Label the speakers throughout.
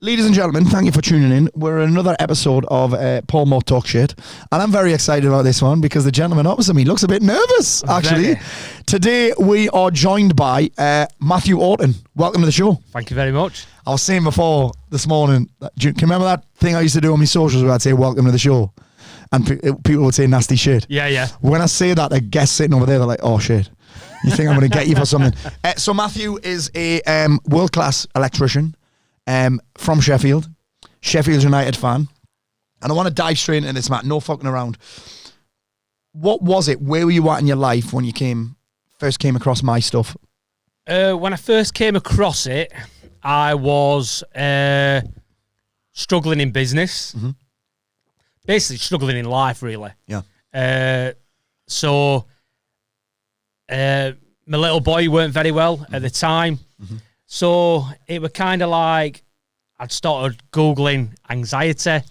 Speaker 1: Ladies and gentlemen, thank you for tuning in. We're in another episode of Paul Mort Talk Shit. And I'm very excited about this one because the gentleman opposite me looks a bit nervous, actually. Today, we are joined by Matthew Orton. Welcome to the show.
Speaker 2: Thank you very much.
Speaker 1: I was saying before this morning, can you remember that thing I used to do on my socials where I'd say, welcome to the show? And people would say nasty shit.
Speaker 2: Yeah.
Speaker 1: When I say that, a guest sitting over there, they're like, oh, shit. You think I'm going to get you for something? So Matthew is a world-class electrician. From Sheffield United fan, and I want to dive straight into this, Matt. No fucking around. What was it? Where were you at in your life when you first came across my stuff?
Speaker 2: When I first came across it, I was struggling in business, basically struggling in life, really.
Speaker 1: Yeah.
Speaker 2: So my little boy weren't very well at the time. So it was kind of like I'd started Googling anxiety.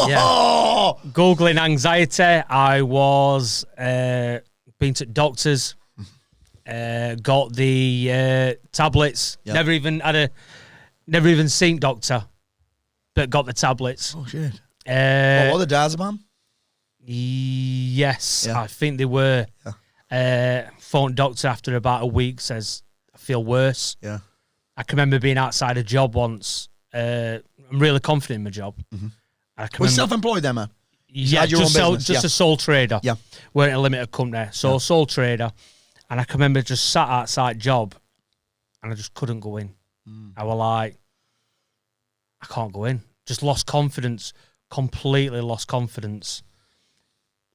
Speaker 2: Yeah. Googling anxiety. I was been to doctors, got the tablets. Yep. Never even seen doctor, but got the tablets.
Speaker 1: Oh shit! What were the diazepam?
Speaker 2: Yes,
Speaker 1: yeah.
Speaker 2: I think they were.
Speaker 1: Yeah.
Speaker 2: Phoned doctor after about a week, says I feel worse.
Speaker 1: Yeah.
Speaker 2: I can remember being outside a job once. I'm really confident in my job.
Speaker 1: We're self-employed then, man?
Speaker 2: Yeah, just a sole trader.
Speaker 1: Yeah.
Speaker 2: We're in a limited company. So sole trader. And I can remember just sat outside job and I just couldn't go in. I was like, I can't go in. Just lost confidence. Completely lost confidence.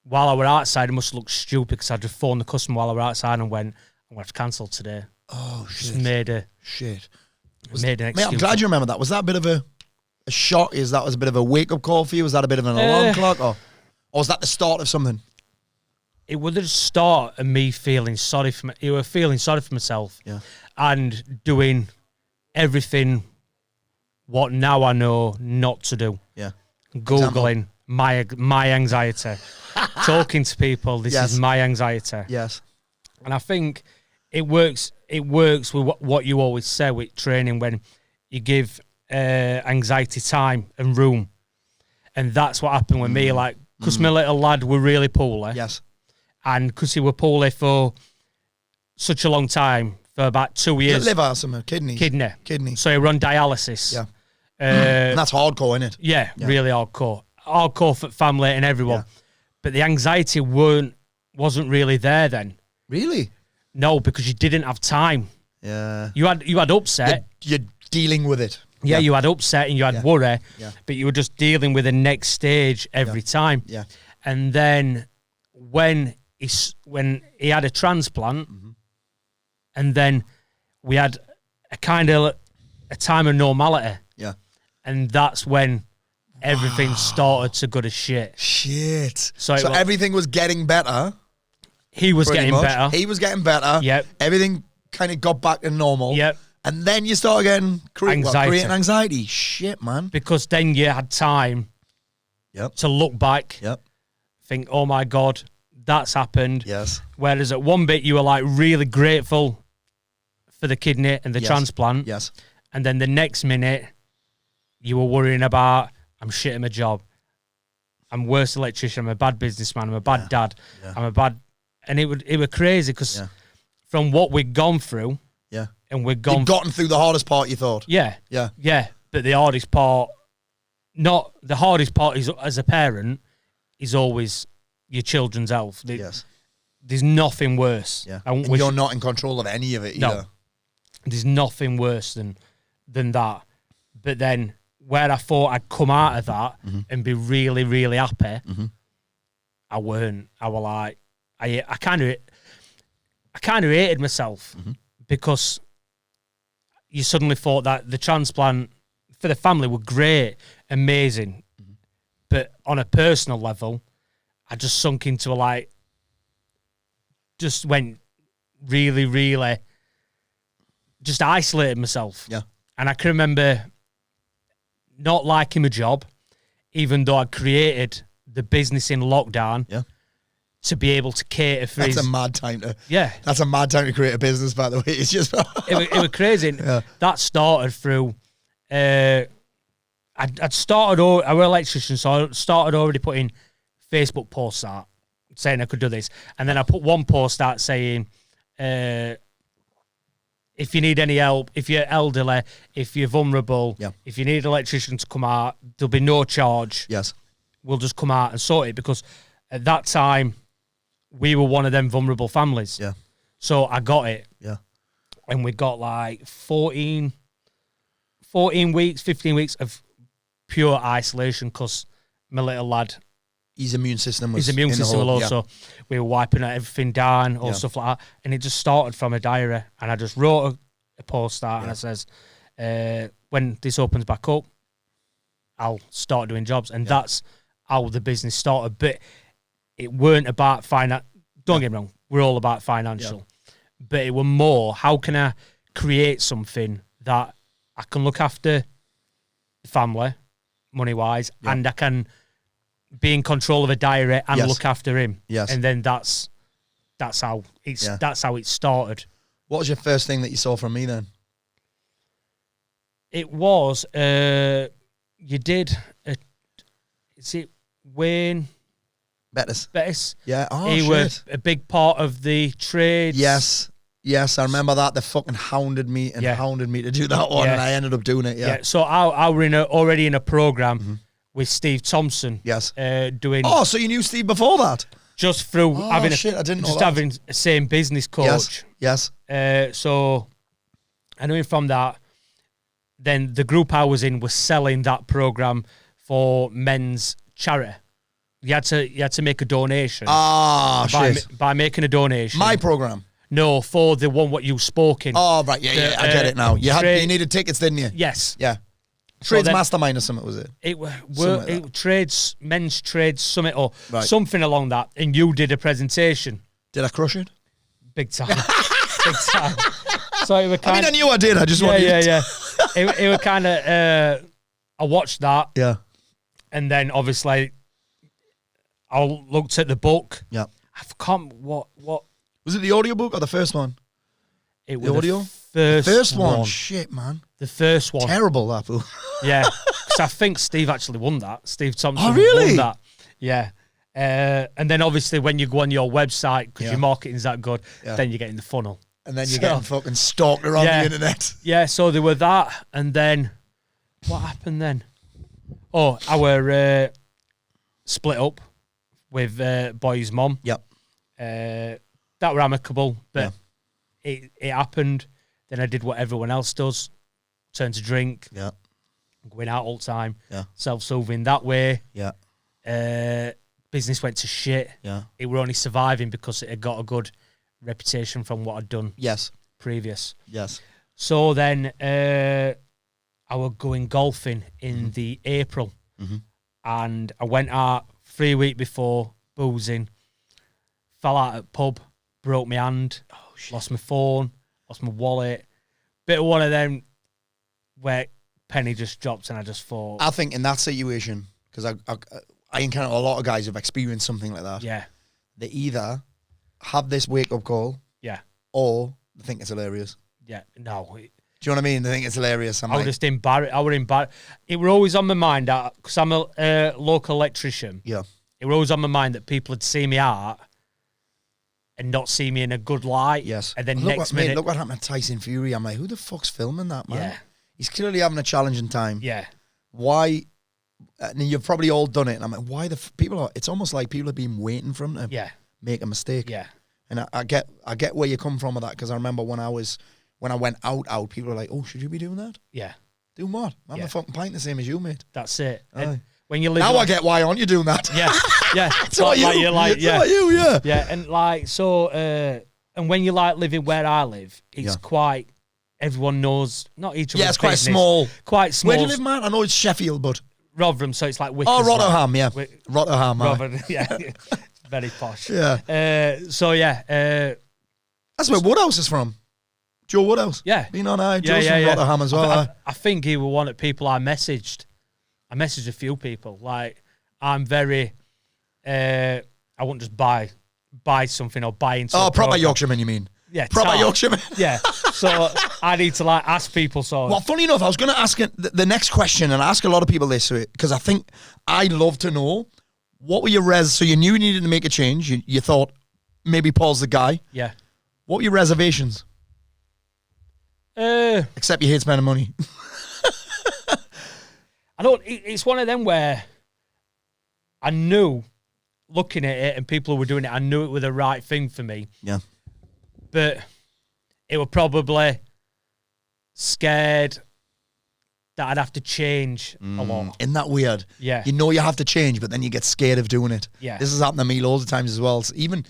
Speaker 2: While I were outside, it must look stupid because I just phoned the customer while I were outside and went, I'm going to have to cancel today.
Speaker 1: Oh, shit.
Speaker 2: Just made an excuse.
Speaker 1: Mate, I'm glad you remember that. Was that a bit of a shock? Is that was a bit of a wake-up call for you? Was that a bit of an alarm clock? Or was that the start of something?
Speaker 2: It was the start of me feeling sorry for me. You were feeling sorry for myself.
Speaker 1: Yeah.
Speaker 2: And doing everything what now I know not to do.
Speaker 1: Yeah.
Speaker 2: Googling my anxiety. Talking to people, this is my anxiety.
Speaker 1: Yes.
Speaker 2: And I think it works with what you always say with training when you give anxiety time and room. And that's what happened with me. Like, because my little lad were really poorly.
Speaker 1: Yes.
Speaker 2: And because he were poorly for such a long time, for about 2 years.
Speaker 1: Liver or something? Kidney.
Speaker 2: So he run dialysis.
Speaker 1: Yeah. And that's hardcore, isn't it?
Speaker 2: Yeah, really hardcore. Hardcore for family and everyone. Yeah. But the anxiety wasn't really there then.
Speaker 1: Really?
Speaker 2: No, because you didn't have time.
Speaker 1: Yeah.
Speaker 2: You had upset.
Speaker 1: You're dealing with it.
Speaker 2: Yeah, you had upset and you had worry. Yeah. But you were just dealing with the next stage every time.
Speaker 1: Yeah.
Speaker 2: And then when he had a transplant, and then we had a kind of a time of normality.
Speaker 1: Yeah.
Speaker 2: And that's when everything started to go to shit.
Speaker 1: So everything was getting better.
Speaker 2: He was getting better.
Speaker 1: He was getting better.
Speaker 2: Yep.
Speaker 1: Everything kind of got back to normal.
Speaker 2: Yep.
Speaker 1: And then you start getting creating anxiety. Shit, man.
Speaker 2: Because then you had time to look back.
Speaker 1: Yep.
Speaker 2: Think, oh my God, that's happened.
Speaker 1: Yes.
Speaker 2: Whereas at one bit you were like really grateful for the kidney and the transplant.
Speaker 1: Yes.
Speaker 2: And then the next minute you were worrying about, I'm shit at my job. I'm worse electrician. I'm a bad businessman. I'm a bad dad. Yeah. I'm a bad... And it was crazy because from what we'd gone through...
Speaker 1: Yeah.
Speaker 2: And we'd
Speaker 1: gotten through the hardest part, you thought?
Speaker 2: Yeah.
Speaker 1: Yeah.
Speaker 2: Yeah. But the hardest part... Not... The hardest part is, as a parent, is always your children's health. There's nothing worse.
Speaker 1: Yeah. And you're not in control of any of it either.
Speaker 2: No. There's nothing worse than that. But then... Where I thought I'd come out of that and be really, really happy, I weren't. I was like, I kind of hated myself because you suddenly thought that the transplant for the family were great, amazing, but on a personal level, I just sunk into just went really, really, just isolated myself.
Speaker 1: Yeah,
Speaker 2: and I can remember not liking my job, even though I created the business in lockdown to be able to cater for
Speaker 1: That's
Speaker 2: his...
Speaker 1: a mad time to...
Speaker 2: Yeah.
Speaker 1: That's a mad time to create a business, by the way. It's just...
Speaker 2: it was crazy.
Speaker 1: Yeah.
Speaker 2: That started through... I'd started... I were an electrician, so I started already putting Facebook posts out saying I could do this. And then I put one post out saying... if you need any help, if you're elderly, if you're vulnerable, if you need an electrician to come out, there'll be no charge.
Speaker 1: Yes.
Speaker 2: We'll just come out and sort it, because at that time, we were one of them vulnerable families.
Speaker 1: Yeah.
Speaker 2: So I got it.
Speaker 1: Yeah.
Speaker 2: And we got like 14 weeks, 15 weeks of pure isolation, because my little lad...
Speaker 1: His immune system was...
Speaker 2: His immune system was low, so we were wiping everything down, all
Speaker 1: Yeah.
Speaker 2: stuff like that. And it just started from a diary. And I just wrote a post out and it says, when this opens back up, I'll start doing jobs. And that's how the business started. But it weren't about finance. Don't get me wrong, we're all about financial. But it were more, how can I create something that I can look after the family, money-wise, and I can... be in control of a diary and look after him.
Speaker 1: Yes.
Speaker 2: And then that's how it started.
Speaker 1: What was your first thing that you saw from me then?
Speaker 2: It was you did is it Wayne
Speaker 1: Bettis? Yeah. Oh,
Speaker 2: he
Speaker 1: shit.
Speaker 2: was a big part of the trades.
Speaker 1: Yes, I remember that. They fucking hounded me to do that one, and I ended up doing it. Yeah.
Speaker 2: So I were already in a program with Steve Thompson.
Speaker 1: Yes.
Speaker 2: Doing.
Speaker 1: Oh, so you knew Steve before that?
Speaker 2: Just through having
Speaker 1: having
Speaker 2: the same business coach.
Speaker 1: Yes.
Speaker 2: So I knew him from that. Then the group I was in was selling that program for men's charity. You had to make a donation. By making a donation.
Speaker 1: My program.
Speaker 2: No, for the one what you spoke in.
Speaker 1: Oh right, yeah, I get it now. You needed tickets, didn't you?
Speaker 2: Yes.
Speaker 1: Yeah. Trades Mastermind or something, was it?
Speaker 2: Men's Trades Summit or
Speaker 1: Right.
Speaker 2: something along that. And you did a presentation.
Speaker 1: Did I crush it?
Speaker 2: Big time. Big time. So it was
Speaker 1: I mean, I knew I did. I just wanted
Speaker 2: Yeah. It was kind of, I watched that.
Speaker 1: Yeah.
Speaker 2: And then obviously I looked at the book.
Speaker 1: Yeah.
Speaker 2: I forgot what
Speaker 1: Was it the audiobook or the first one?
Speaker 2: it was.
Speaker 1: The audio?
Speaker 2: The
Speaker 1: First one. Shit, man.
Speaker 2: The first one.
Speaker 1: Terrible, that fool.
Speaker 2: Yeah. Because I think Steve actually won that. Steve Thompson
Speaker 1: really?
Speaker 2: won that. Yeah. And then obviously when you go on your website, because your marketing's that good, then you get in the funnel.
Speaker 1: And then you're getting fucking stalked around the internet.
Speaker 2: Yeah, so there were that. And then what happened then? Oh, I were split up with boy's mum.
Speaker 1: Yep.
Speaker 2: That were amicable, but it happened. Then I did what everyone else does. Turned to drink.
Speaker 1: Yeah.
Speaker 2: Going out all the time.
Speaker 1: Yeah.
Speaker 2: Self-soothing that way.
Speaker 1: Yeah.
Speaker 2: Business went to shit.
Speaker 1: Yeah.
Speaker 2: It were only surviving because it had got a good reputation from what I'd done
Speaker 1: Yes.
Speaker 2: previous.
Speaker 1: Yes.
Speaker 2: So then I was going golfing in the April. And I went out 3 weeks before, boozing. Fell out at pub, broke my hand, lost my phone, lost my wallet. Bit of one of them where penny just dropped and I just thought...
Speaker 1: I think in that situation, because I encounter a lot of guys who've experienced something like that.
Speaker 2: Yeah.
Speaker 1: They either have this wake-up call, or they think it's hilarious.
Speaker 2: Yeah, no.
Speaker 1: Do you know what I mean? They think it's hilarious.
Speaker 2: I was just embarrassed. I were embarrassed. It were always on my mind, because I'm a local electrician.
Speaker 1: Yeah.
Speaker 2: It were always on my mind that people would see me out and not see me in a good light.
Speaker 1: Yes.
Speaker 2: And then
Speaker 1: look
Speaker 2: next
Speaker 1: what,
Speaker 2: minute...
Speaker 1: Mate, look what happened to Tyson Fury. I'm like, who the fuck's filming that, man?
Speaker 2: Yeah.
Speaker 1: He's clearly having a challenging time.
Speaker 2: Yeah.
Speaker 1: Why? And you've probably all done it. And I'm like, why people are... It's almost like people have been waiting for him to make a mistake.
Speaker 2: Yeah.
Speaker 1: And I get where you come from with that, because I remember when I went out, people were like, oh, should you be doing that?
Speaker 2: Yeah.
Speaker 1: Doing what? I'm a fucking pint the same as you, mate.
Speaker 2: That's it.
Speaker 1: Aye.
Speaker 2: When you live
Speaker 1: Now I get why aren't you doing that?
Speaker 2: Yeah. Yeah.
Speaker 1: It's not you. Yeah.
Speaker 2: Yeah. And like, so, and when you like living where I live, it's quite, everyone knows, not each other's
Speaker 1: Yeah, it's quite
Speaker 2: business.
Speaker 1: small.
Speaker 2: Quite small.
Speaker 1: Where do you live, man? I know it's Sheffield, but...
Speaker 2: Rotherham, so it's like Wickers.
Speaker 1: Oh, Rotherham, yeah. Rotherham,
Speaker 2: Rotherham, yeah. Very posh.
Speaker 1: Yeah.
Speaker 2: So, yeah.
Speaker 1: That's where Woodhouse is from. Joe Woodhouse.
Speaker 2: Yeah.
Speaker 1: Been on Joe's from Rotherham as well.
Speaker 2: I think he was one of the people I messaged. I messaged a few people. Like, I'm very... I won't just buy buy something or buy into.
Speaker 1: Oh,
Speaker 2: a
Speaker 1: proper
Speaker 2: program.
Speaker 1: Yorkshireman, you mean?
Speaker 2: Yeah,
Speaker 1: Proper
Speaker 2: tart.
Speaker 1: Yorkshireman.
Speaker 2: Yeah. So I need to like ask people. So
Speaker 1: Well, funny enough, I was going to ask the next question, and I ask a lot of people this because I think I'd love to know what were your So you knew you needed to make a change. You thought maybe Paul's the guy.
Speaker 2: yeah.
Speaker 1: What were your reservations? Except you hate spending money.
Speaker 2: I don't. It's one of them where I knew, looking at it and people who were doing it, I knew it was the right thing for me.
Speaker 1: Yeah.
Speaker 2: But it were probably scared that I'd have to change a lot.
Speaker 1: Isn't that weird?
Speaker 2: Yeah.
Speaker 1: You know you have to change, but then you get scared of doing it.
Speaker 2: Yeah.
Speaker 1: This has happened to me loads of times as well. So even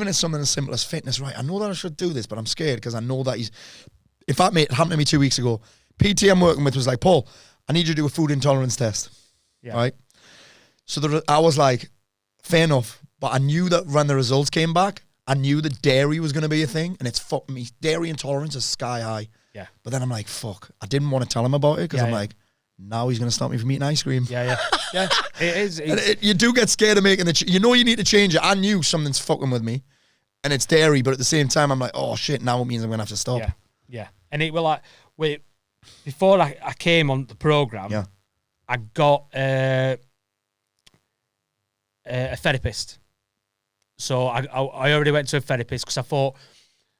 Speaker 1: as something as simple as fitness, right? I know that I should do this, but I'm scared because I know that in fact, mate, it happened to me 2 weeks ago. PT I'm working with was like, Paul, I need you to do a food intolerance test.
Speaker 2: Yeah.
Speaker 1: Right? So I was like, fair enough. But I knew that when the results came back, I knew that dairy was going to be a thing, and it's fucked me. Dairy intolerance is sky high.
Speaker 2: Yeah.
Speaker 1: But then I'm like, fuck. I didn't want to tell him about it because I'm
Speaker 2: Yeah.
Speaker 1: like, now he's going to stop me from eating ice cream.
Speaker 2: Yeah. It is.
Speaker 1: And you do get scared of making you know you need to change it. I knew something's fucking with me, and it's dairy, but at the same time, I'm like, oh shit, now it means I'm going to have to stop.
Speaker 2: Yeah. And it was like, before I came on the program,
Speaker 1: Yeah.
Speaker 2: I got a therapist. So I already went to a therapist because I thought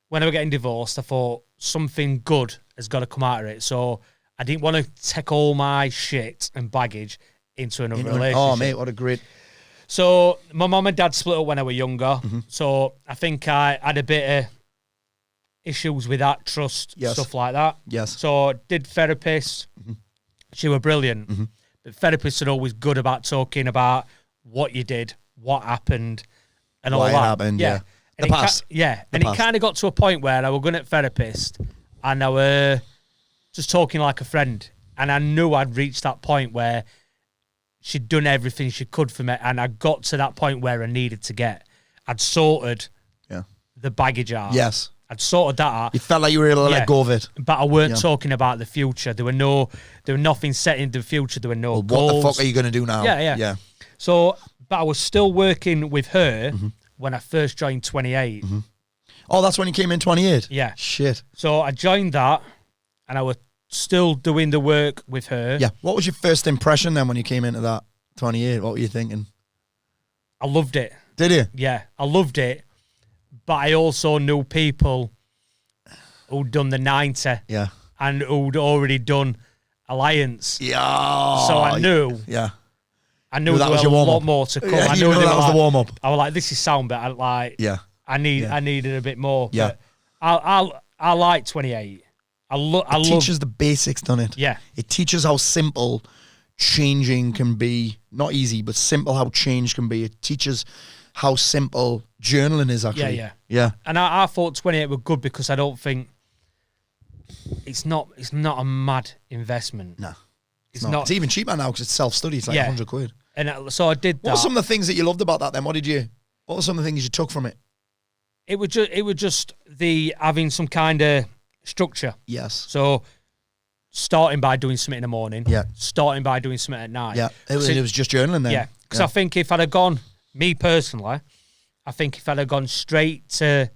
Speaker 2: when I was getting divorced, I thought something good has got to come out of it. So I didn't want to take all my shit and baggage into another relationship.
Speaker 1: Oh, mate, what a great...
Speaker 2: So my mum and dad split up when I was younger.
Speaker 1: Mm-hmm.
Speaker 2: So I think I had a bit of issues with that, trust,
Speaker 1: Yes.
Speaker 2: stuff like that.
Speaker 1: Yes.
Speaker 2: So did therapists.
Speaker 1: Mm-hmm.
Speaker 2: She were brilliant. But therapists are always good about talking about what you did, what happened, and all
Speaker 1: Why it
Speaker 2: that.
Speaker 1: happened, yeah.
Speaker 2: And
Speaker 1: The past.
Speaker 2: And it kind of got to a point where I was going at therapist and I were just talking like a friend. And I knew I'd reached that point where she'd done everything she could for me. And I got to that point where I needed to get. I'd sorted the baggage out.
Speaker 1: Yes.
Speaker 2: I'd sorted that out.
Speaker 1: You felt like you were able to let go of it.
Speaker 2: But I weren't talking about the future. There were nothing set in the future. There were no goals.
Speaker 1: What the fuck are you going to do now?
Speaker 2: Yeah. So, but I was still working with her when I first joined 28.
Speaker 1: Oh, that's when you came in 28?
Speaker 2: Yeah.
Speaker 1: Shit.
Speaker 2: So I joined that and I was still doing the work with her.
Speaker 1: Yeah. What was your first impression then when you came into that 28? What were you thinking?
Speaker 2: I loved it.
Speaker 1: Did you?
Speaker 2: Yeah, I loved it. But I also knew people who'd done the 90
Speaker 1: Yeah.
Speaker 2: and who'd already done Alliance.
Speaker 1: Yeah.
Speaker 2: So I knew.
Speaker 1: Yeah.
Speaker 2: I knew
Speaker 1: that
Speaker 2: there
Speaker 1: was
Speaker 2: was
Speaker 1: your
Speaker 2: a
Speaker 1: warm-up.
Speaker 2: lot more to come.
Speaker 1: Yeah,
Speaker 2: I
Speaker 1: you
Speaker 2: knew
Speaker 1: knew
Speaker 2: they
Speaker 1: that
Speaker 2: were
Speaker 1: was the
Speaker 2: like-
Speaker 1: warm-up.
Speaker 2: I was like, this is sound, but
Speaker 1: Yeah.
Speaker 2: I needed a bit more.
Speaker 1: Yeah.
Speaker 2: But I like 28.
Speaker 1: It teaches the basics, doesn't it?
Speaker 2: Yeah.
Speaker 1: It teaches how simple changing can be. Not easy, but simple how change can be. It teaches how simple journaling is actually. Yeah.
Speaker 2: And I thought 28 were good because I don't think it's not a mad investment.
Speaker 1: No.
Speaker 2: It's not.
Speaker 1: It's even cheaper now because it's self-study. It's like
Speaker 2: Yeah.
Speaker 1: 100 quid.
Speaker 2: And so I did that.
Speaker 1: What were some of the things that you loved about that then? What were some of the things you took from it?
Speaker 2: It was just the having some kind of structure.
Speaker 1: Yes.
Speaker 2: So starting by doing something in the morning.
Speaker 1: Yeah.
Speaker 2: Starting by doing something at night.
Speaker 1: Yeah. It was just journaling then.
Speaker 2: Yeah. Because I think if I'd have gone, me personally, I think if I'd have gone straight to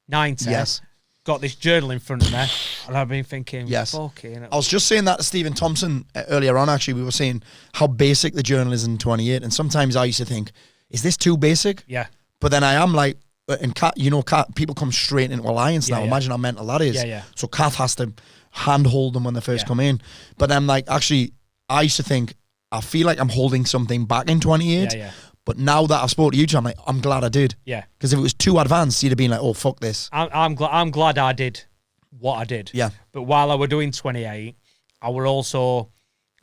Speaker 2: 90,
Speaker 1: Yes.
Speaker 2: got this journal in front of me, and I've been thinking,
Speaker 1: Yes.
Speaker 2: fucking.
Speaker 1: I was just saying that to Stephen Thompson earlier on, actually. We were saying how basic the journal is in 28. And sometimes I used to think, is this too basic?
Speaker 2: Yeah.
Speaker 1: But then I am like, and Kat, people come straight into Alliance now.
Speaker 2: Yeah.
Speaker 1: Imagine how mental that is.
Speaker 2: Yeah.
Speaker 1: So Kath has to handhold them when they first come in. But I'm like, actually, I used to think, I feel like I'm holding something back in 28.
Speaker 3: Yeah.
Speaker 1: But now that I've spoken to you two, I'm like, I'm glad I did.
Speaker 2: Yeah.
Speaker 1: Because if it was too advanced, you'd have been like, oh, fuck this.
Speaker 2: I'm glad I did what I did.
Speaker 1: Yeah.
Speaker 2: But while I were doing 28, I were also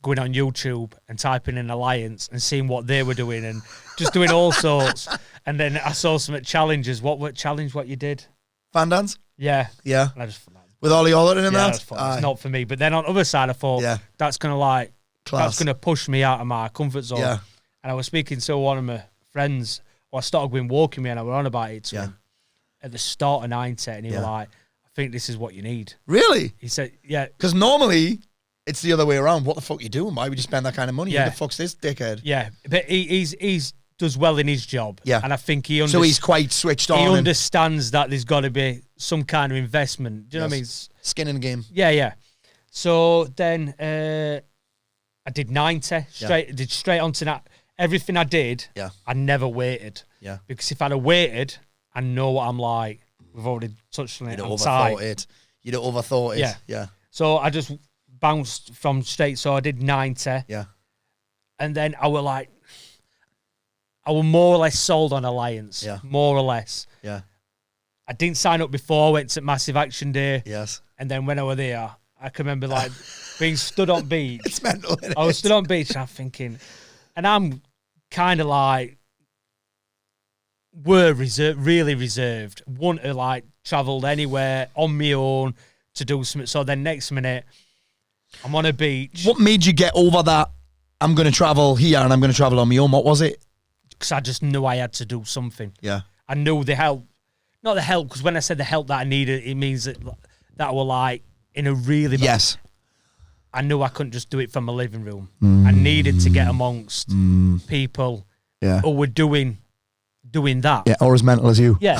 Speaker 2: going on YouTube and typing in Alliance and seeing what they were doing and just doing all sorts. And then I saw some challenges. What challenge what you did?
Speaker 1: Fan dance?
Speaker 2: Yeah.
Speaker 1: Yeah.
Speaker 2: And I just thought,
Speaker 1: With Ollie Ollerton and that?
Speaker 2: it's not for me. But then on the other side, I thought, that's going to
Speaker 1: Class.
Speaker 2: that's going to push me out of my comfort zone.
Speaker 1: Yeah.
Speaker 2: And I was speaking to one of my friends, or I started going walking me and I were on about it to him at the start of 90, and he was like, I think this is what you need.
Speaker 1: Really?
Speaker 2: He said, yeah.
Speaker 1: Because normally it's the other way around. What the fuck are you doing? Why would you spend that kind of money?
Speaker 2: Yeah.
Speaker 1: Who the fuck's this dickhead?
Speaker 2: Yeah. But he's does well in his job.
Speaker 1: Yeah.
Speaker 2: And I think he
Speaker 1: So he's quite switched on.
Speaker 2: he
Speaker 1: and
Speaker 2: understands that there's got to be some kind of investment. Do you know what I mean?
Speaker 1: Skin in the game.
Speaker 2: Yeah. So then I did 90 straight. Did straight onto that. Everything I did, I never waited.
Speaker 1: Yeah.
Speaker 2: Because if I'd have waited, I know what I'm like. We've already touched on it.
Speaker 1: You'd have overthought it. You'd have overthought it. Yeah.
Speaker 2: So I just bounced from straight. So I did 90.
Speaker 1: Yeah.
Speaker 2: And then I was more or less sold on Alliance.
Speaker 1: Yeah.
Speaker 2: More or less.
Speaker 1: Yeah.
Speaker 2: I didn't sign up before. I went to Massive Action Day.
Speaker 1: Yes.
Speaker 2: And then when I was there, I can remember like being stood on beach.
Speaker 1: It's mental, isn't it?
Speaker 2: I was stood on beach and I'm thinking, and I'm kind of like, really reserved. Want to like travel anywhere on my own to do something. So then next minute, I'm on a beach.
Speaker 1: What made you get over that? I'm going to travel here and I'm going to travel on my own. What was it?
Speaker 2: Because I just knew I had to do something.
Speaker 1: Yeah.
Speaker 2: I knew the help. Not the help, because when I said the help that I needed, it means that I was like in a really...
Speaker 1: Yes.
Speaker 2: I knew I couldn't just do it from my living room. I needed to get amongst people who were doing that.
Speaker 1: Yeah, or as mental as you.
Speaker 2: Yeah.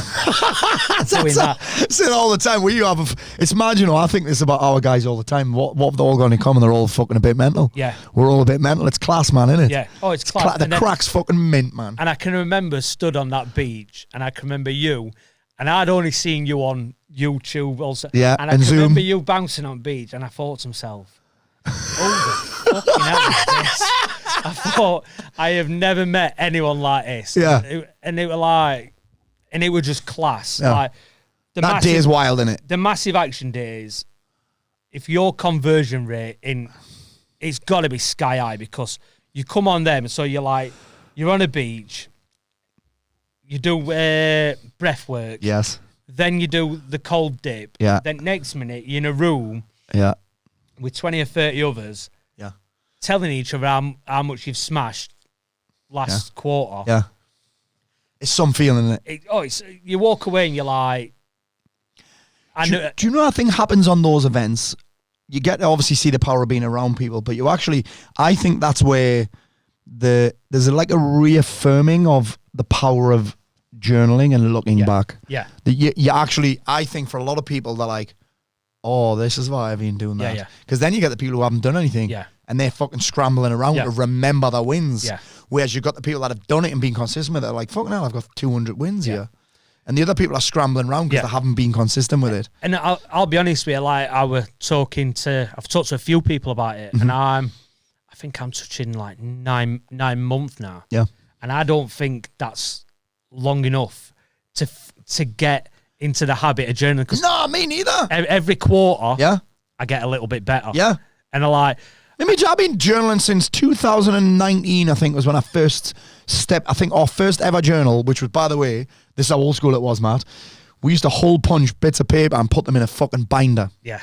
Speaker 2: Doing that.
Speaker 1: I say it all the time. It's mad, you know, I think this about our guys all the time. What have they all got in common? They're all fucking a bit mental.
Speaker 2: Yeah.
Speaker 1: We're all a bit mental. It's class, man, isn't it?
Speaker 2: Yeah. Oh, it's class.
Speaker 1: The crack's fucking mint, man.
Speaker 2: And I can remember stood on that beach, and I can remember you, and I'd only seen you on YouTube also.
Speaker 1: Yeah,
Speaker 2: and I can
Speaker 1: Zoom.
Speaker 2: remember you bouncing on beach, and I thought to myself, oh, the fucking hell is this? I thought, I have never met anyone like this.
Speaker 1: Yeah.
Speaker 2: And it was like, and it was just class.
Speaker 1: Yeah.
Speaker 2: Like,
Speaker 1: That day is wild, isn't it?
Speaker 2: The Massive Action Days, if your conversion rate it's got to be sky high, because you come on them, so you're on a beach, you do breath work.
Speaker 1: Yes.
Speaker 2: Then you do the cold dip.
Speaker 1: Yeah.
Speaker 2: Then next minute, you're in a room with 20 or 30 others telling each other how much you've smashed last quarter.
Speaker 1: Yeah. It's some feeling, isn't it?
Speaker 2: You walk away and you're like...
Speaker 1: Do you know what I think happens on those events? You get to obviously see the power of being around people, but I think that's where there's like a reaffirming of the power of journaling and looking back.
Speaker 2: Yeah.
Speaker 1: You actually, I think for a lot of people, they're like, oh, this is why I've been doing that.
Speaker 2: Yeah.
Speaker 1: Because then you get the people who haven't done anything and they're fucking scrambling around to remember their wins.
Speaker 2: Yeah.
Speaker 1: Whereas you've got the people that have done it and been consistent with it, like, fucking hell, I've got 200 wins here. And the other people are scrambling around because they haven't been consistent with it.
Speaker 2: And I'll be honest with you, like I've talked to a few people about it, and I think I'm touching like 9 months now.
Speaker 1: Yeah.
Speaker 2: And I don't think that's long enough to get into the habit of journaling.
Speaker 1: No, me neither.
Speaker 2: Every quarter,
Speaker 1: Yeah.
Speaker 2: I get a little bit better.
Speaker 1: Yeah.
Speaker 2: And I like...
Speaker 1: I've been journaling since 2019, I think, was when I first stepped. I think our first ever journal, which was, by the way, this is how old school it was, Matt. We used to hole punch bits of paper and put them in a fucking binder.
Speaker 2: Yeah.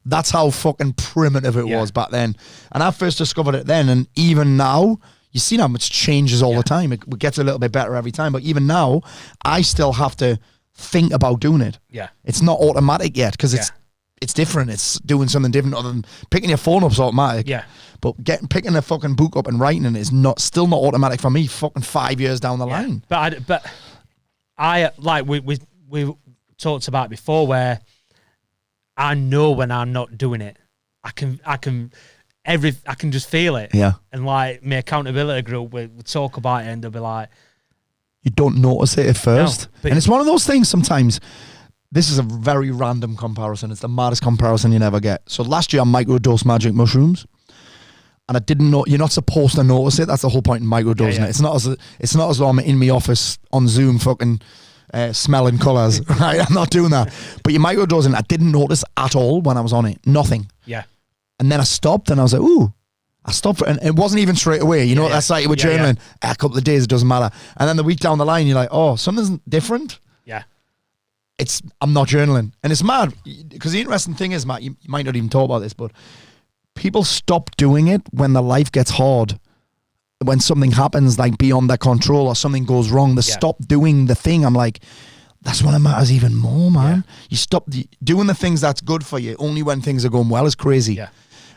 Speaker 1: That's how fucking primitive it was back then. And I first discovered it then, and even now, you see how much changes all the time. It gets a little bit better every time, but even now, I still have to think about doing it.
Speaker 2: Yeah.
Speaker 1: It's not automatic yet, because it's different. It's doing something different other than picking your phone up's automatic.
Speaker 2: Yeah.
Speaker 1: But picking a fucking book up and writing it is still not automatic for me fucking 5 years down the line.
Speaker 2: But I like we talked about before, where I know when I'm not doing it. I can just feel it.
Speaker 1: Yeah.
Speaker 2: And like my accountability group, we talk about it and they'll be like,
Speaker 1: you don't notice it at first.
Speaker 2: No,
Speaker 1: and it's one of those things sometimes. This is a very random comparison. It's the maddest comparison you never get. So last year I microdosed magic mushrooms, and I didn't know. You're not supposed to notice it. That's the whole point in microdosing it. It's not as though I'm in my office on Zoom fucking smelling colours. Right? I'm not doing that. But you're microdosing. I didn't notice at all when I was on it. Nothing.
Speaker 2: Yeah.
Speaker 1: And then I stopped, and I was like, ooh. I stopped for it, and it wasn't even straight away. You know what that's like with journaling. A couple of days, it doesn't matter. And then the week down the line, you're like, oh, something's different.
Speaker 2: Yeah.
Speaker 1: I'm not journaling. And it's mad, because the interesting thing is, Matt, you might not even talk about this, but people stop doing it when their life gets hard. When something happens like beyond their control or something goes wrong, they stop doing the thing. I'm like, that's when it matters even more, man. You stop doing the things that's good for you only when things are going well. Is crazy.
Speaker 2: Yeah.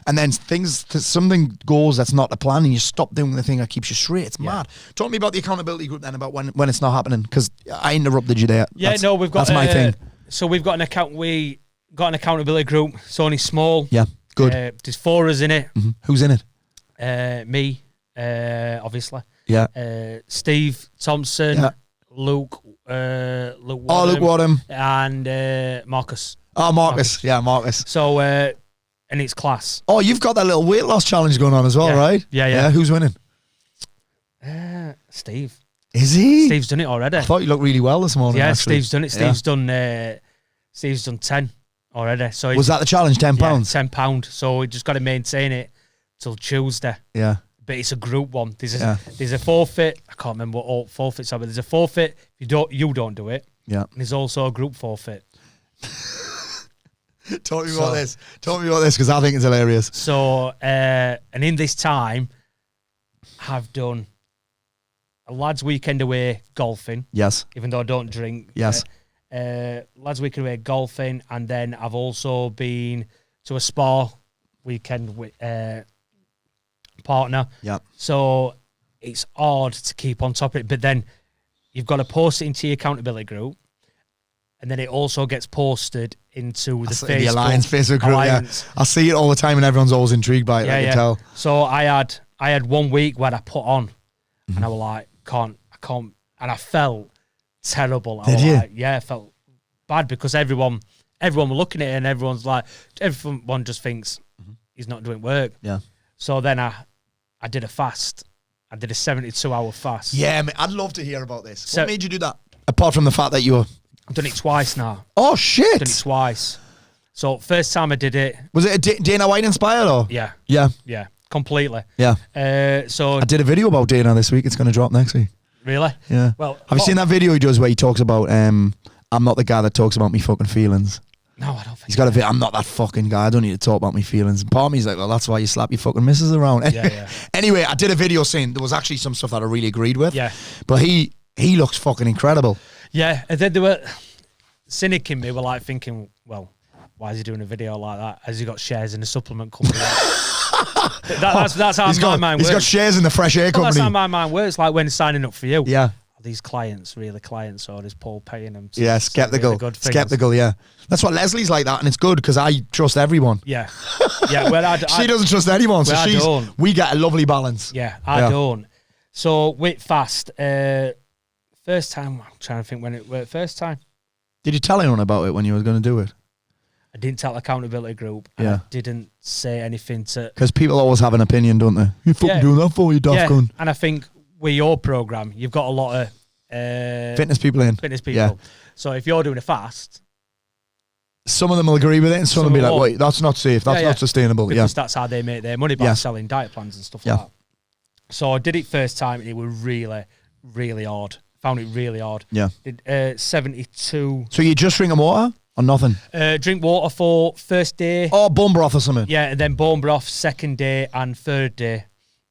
Speaker 1: and then something goes that's not the plan, and you stop doing the thing that keeps you straight. It's mad. Talk to me about the accountability group then, about when it's not happening, because I interrupted you there.
Speaker 2: Yeah, no, we've got
Speaker 1: that's my thing.
Speaker 2: So we've got we got an accountability group. It's only small.
Speaker 1: Yeah, good.
Speaker 2: There's 4 of us in it.
Speaker 1: Mm-hmm. Who's in it?
Speaker 2: Me, obviously.
Speaker 1: Yeah.
Speaker 2: Steve Thompson,
Speaker 1: Yeah.
Speaker 2: Luke Wadham,
Speaker 1: Luke Wadham.
Speaker 2: and Marcus.
Speaker 1: Oh, Marcus. Yeah, Marcus.
Speaker 2: So, and it's class.
Speaker 1: Oh, you've got that little weight loss challenge going on as well, right?
Speaker 2: Yeah.
Speaker 1: Who's winning?
Speaker 2: Steve.
Speaker 1: Is he?
Speaker 2: Steve's done it already.
Speaker 1: I thought you looked really well this morning.
Speaker 2: Yeah,
Speaker 1: actually.
Speaker 2: Steve's done it. Steve's done 10 already. So
Speaker 1: was that the challenge? £10?
Speaker 2: Yeah, £10. So we just got to maintain it till Tuesday.
Speaker 1: Yeah.
Speaker 2: But it's a group one. There's a forfeit. I can't remember what all forfeits are, but there's a forfeit if you don't do it.
Speaker 1: Yeah.
Speaker 2: And there's also a group forfeit.
Speaker 1: Talk to me about this. Talk to me about this, because I think it's hilarious.
Speaker 2: So, and in this time, I've done a lads' weekend away golfing.
Speaker 1: Yes.
Speaker 2: Even though I don't drink.
Speaker 1: Yes.
Speaker 2: Lads' weekend away golfing, and then I've also been to a spa weekend with partner.
Speaker 1: Yeah.
Speaker 2: So it's hard to keep on top of it, but then you've got to post it into your accountability group, and then it also gets posted into the
Speaker 1: Alliance Facebook group.
Speaker 2: Alliance.
Speaker 1: Yeah, I see it all the time, and everyone's always intrigued by it. I can tell.
Speaker 2: So I had 1 week where I put on, and I was like, I can't, and I felt terrible.
Speaker 1: Did you?
Speaker 2: I felt bad because everyone were looking at it, and everyone just thinks he's not doing work.
Speaker 1: Yeah.
Speaker 2: So then I did a fast. I did a 72-hour fast.
Speaker 1: Yeah, mate, I'd love to hear about this.
Speaker 2: So,
Speaker 1: what made you do that? Apart from the fact that you were...
Speaker 2: I've done it twice now.
Speaker 1: Oh, shit.
Speaker 2: I've done it twice. So first time I did it...
Speaker 1: Was it a Dana White inspired, or...?
Speaker 2: Yeah.
Speaker 1: Yeah.
Speaker 2: Yeah, completely.
Speaker 1: Yeah.
Speaker 2: So
Speaker 1: I did a video about Dana this week. It's going to drop next week.
Speaker 2: Really?
Speaker 1: Yeah.
Speaker 2: Well,
Speaker 1: have you seen that video he does where he talks about, I'm not the guy that talks about me fucking feelings?
Speaker 2: No, I don't think
Speaker 1: he's got a bit. I'm not that fucking guy. I don't need to talk about my feelings. And part of me's like, well, that's why you slap your fucking missus around.
Speaker 2: Yeah.
Speaker 1: Anyway, I did a video saying there was actually some stuff that I really agreed with.
Speaker 2: Yeah.
Speaker 1: But he looks fucking incredible.
Speaker 2: Yeah, and then there were cynic in me were like thinking, well, why is he doing a video like that? Has he got shares in a supplement company? That's how my mind works.
Speaker 1: He's got shares in the fresh air company.
Speaker 2: That's how my mind works. Like when signing up for you.
Speaker 1: Yeah.
Speaker 2: Are these clients really clients, or is Paul paying them?
Speaker 1: Yeah, skeptical. Skeptical, yeah. That's what Leslie's like that, and it's good because I trust everyone.
Speaker 2: Yeah. Yeah, well,
Speaker 1: she doesn't trust anyone, so we get a lovely balance.
Speaker 2: Yeah, I don't. So, with fast, first time, I'm trying to think when it was first time.
Speaker 1: Did you tell anyone about it when you were going to do it?
Speaker 2: I didn't tell the accountability group. And I didn't say anything to...
Speaker 1: Because people always have an opinion, don't they? You fucking doing that for, you daft gun.
Speaker 2: And I think with your program, you've got a lot of...
Speaker 1: fitness people in.
Speaker 2: Fitness people. Yeah. So if you're doing a fast...
Speaker 1: Some of them will agree with it, and some will be like, wait, that's not safe, that's not sustainable.
Speaker 2: Because that's how they make their money, by selling diet plans and stuff like that. So I did it first time, and it was really, really hard. Found it really hard.
Speaker 1: Yeah.
Speaker 2: Did 72... So
Speaker 1: you just drinking water? Or nothing?
Speaker 2: Drink water for first day.
Speaker 1: Oh, bone broth or something.
Speaker 2: Yeah, and then bone broth second day and third day.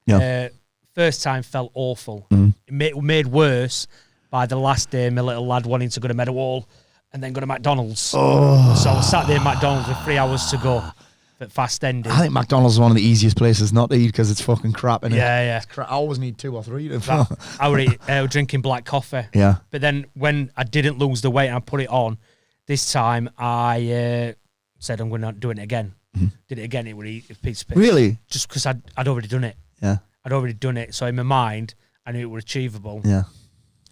Speaker 1: Yeah.
Speaker 2: First time felt awful. It made worse by the last day, my little lad wanting to go to Meadowhall and then go to McDonald's. Oh. So I sat there at McDonald's with 3 hours to go. But fast ending.
Speaker 1: I think McDonald's is one of the easiest places not to eat because it's fucking crap, innit?
Speaker 2: Yeah.
Speaker 1: I always need 2 or 3.
Speaker 2: I was drinking black coffee.
Speaker 1: Yeah.
Speaker 2: But then when I didn't lose the weight and I put it on, this time I said I'm going to do it again. Did it again, it would eat a piece of piss.
Speaker 1: Really?
Speaker 2: Just because I'd already done it.
Speaker 1: Yeah.
Speaker 2: I'd already done it. So in my mind, I knew it was achievable.
Speaker 1: Yeah.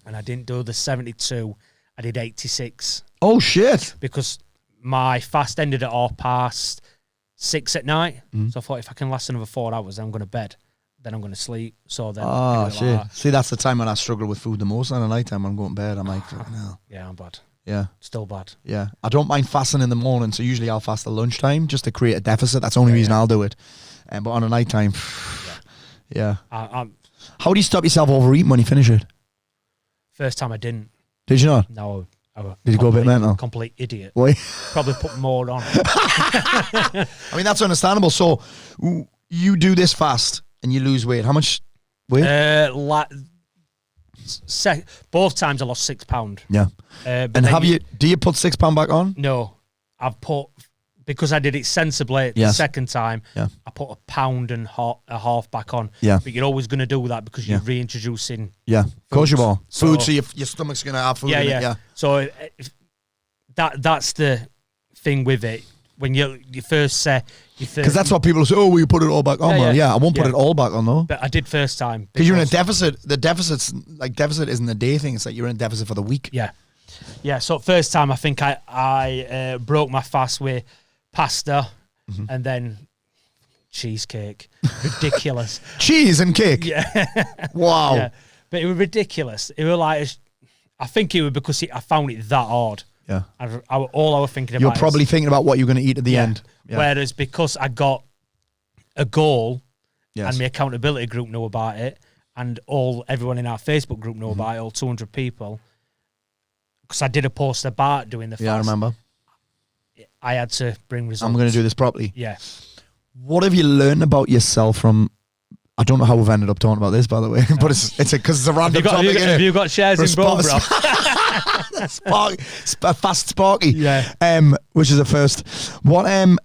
Speaker 2: And I didn't do the 72. I did 86.
Speaker 1: Oh, shit.
Speaker 2: Because my fast ended at 6:30 at night. So I thought if I can last another 4 hours, I'm going to bed. Then I'm going to sleep. So then...
Speaker 1: Oh, shit. Like see, that's the time when I struggle with food the most. On the night time, I'm going to bed. I'm like, fucking hell.
Speaker 2: Yeah, I'm bad.
Speaker 1: Yeah.
Speaker 2: Still bad.
Speaker 1: Yeah. I don't mind fasting in the morning, so usually I'll fast at lunchtime just to create a deficit. That's the only reason I'll do it. But on a night time, yeah. How do you stop yourself overeating when you finish it?
Speaker 2: First time I didn't.
Speaker 1: Did you not?
Speaker 2: No.
Speaker 1: Did you go a bit mental?
Speaker 2: Complete idiot.
Speaker 1: Why?
Speaker 2: Probably put more on.
Speaker 1: I mean, that's understandable. So you do this fast and you lose weight. How much weight?
Speaker 2: Both times I lost £6.
Speaker 1: Yeah. And do you put £6 back on?
Speaker 2: No. I've put because I did it sensibly the second time, I put a pound and a half back on.
Speaker 1: Yeah.
Speaker 2: But you're always going to do that because you're reintroducing.
Speaker 1: Yeah, of course you are.
Speaker 2: So,
Speaker 1: Food, so your stomach's going to have food in it. Yeah.
Speaker 2: So that's the thing with it. When you first say...
Speaker 1: Because that's what people say, oh, will you put it all back on? Well, I won't put it all back on, though.
Speaker 2: But I did first time.
Speaker 1: Because you're in a deficit. The deficit isn't a day thing. It's like you're in a deficit for the week.
Speaker 2: Yeah. Yeah, so first time I think I broke my fast with pasta and then cheesecake. Ridiculous.
Speaker 1: Cheese and cake?
Speaker 2: Yeah.
Speaker 1: Wow.
Speaker 2: Yeah. But it was ridiculous. It was like, I think it was because I found it that hard.
Speaker 1: Yeah.
Speaker 2: All I was thinking about
Speaker 1: You're probably thinking about what you're going to eat at the end. Yeah.
Speaker 2: Whereas because I got a goal
Speaker 1: Yes.
Speaker 2: and my accountability group knew about it and everyone in our Facebook group knew about it, all 200 people, because I did a post about doing the fast.
Speaker 1: Yeah, I remember.
Speaker 2: I had to bring results.
Speaker 1: I'm going to do this properly.
Speaker 2: Yeah.
Speaker 1: What have you learned about yourself from... I don't know how we've ended up talking about this, by the way, but because it's a random topic.
Speaker 2: Have you got shares in Bro?
Speaker 1: Fast Sparky.
Speaker 2: Yeah.
Speaker 1: Which is a first. What have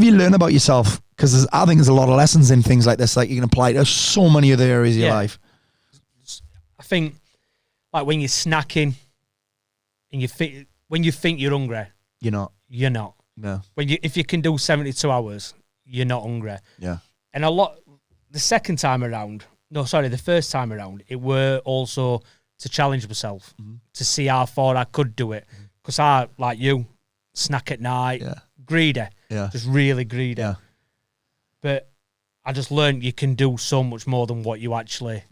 Speaker 1: you learned about yourself? Because I think there's a lot of lessons in things like this, like you can apply to so many other areas of your life.
Speaker 2: I think, like when you're snacking, and when you think you're hungry,
Speaker 1: you're not.
Speaker 2: You're not.
Speaker 1: No.
Speaker 2: If you can do 72 hours, you're not hungry.
Speaker 1: Yeah.
Speaker 2: And the first time around, it were also to challenge myself, to see how far I could do it. Because I, like you, snack at night, greedy, just really greedy.
Speaker 1: Yeah.
Speaker 2: But I just learned you can do so much more than what you actually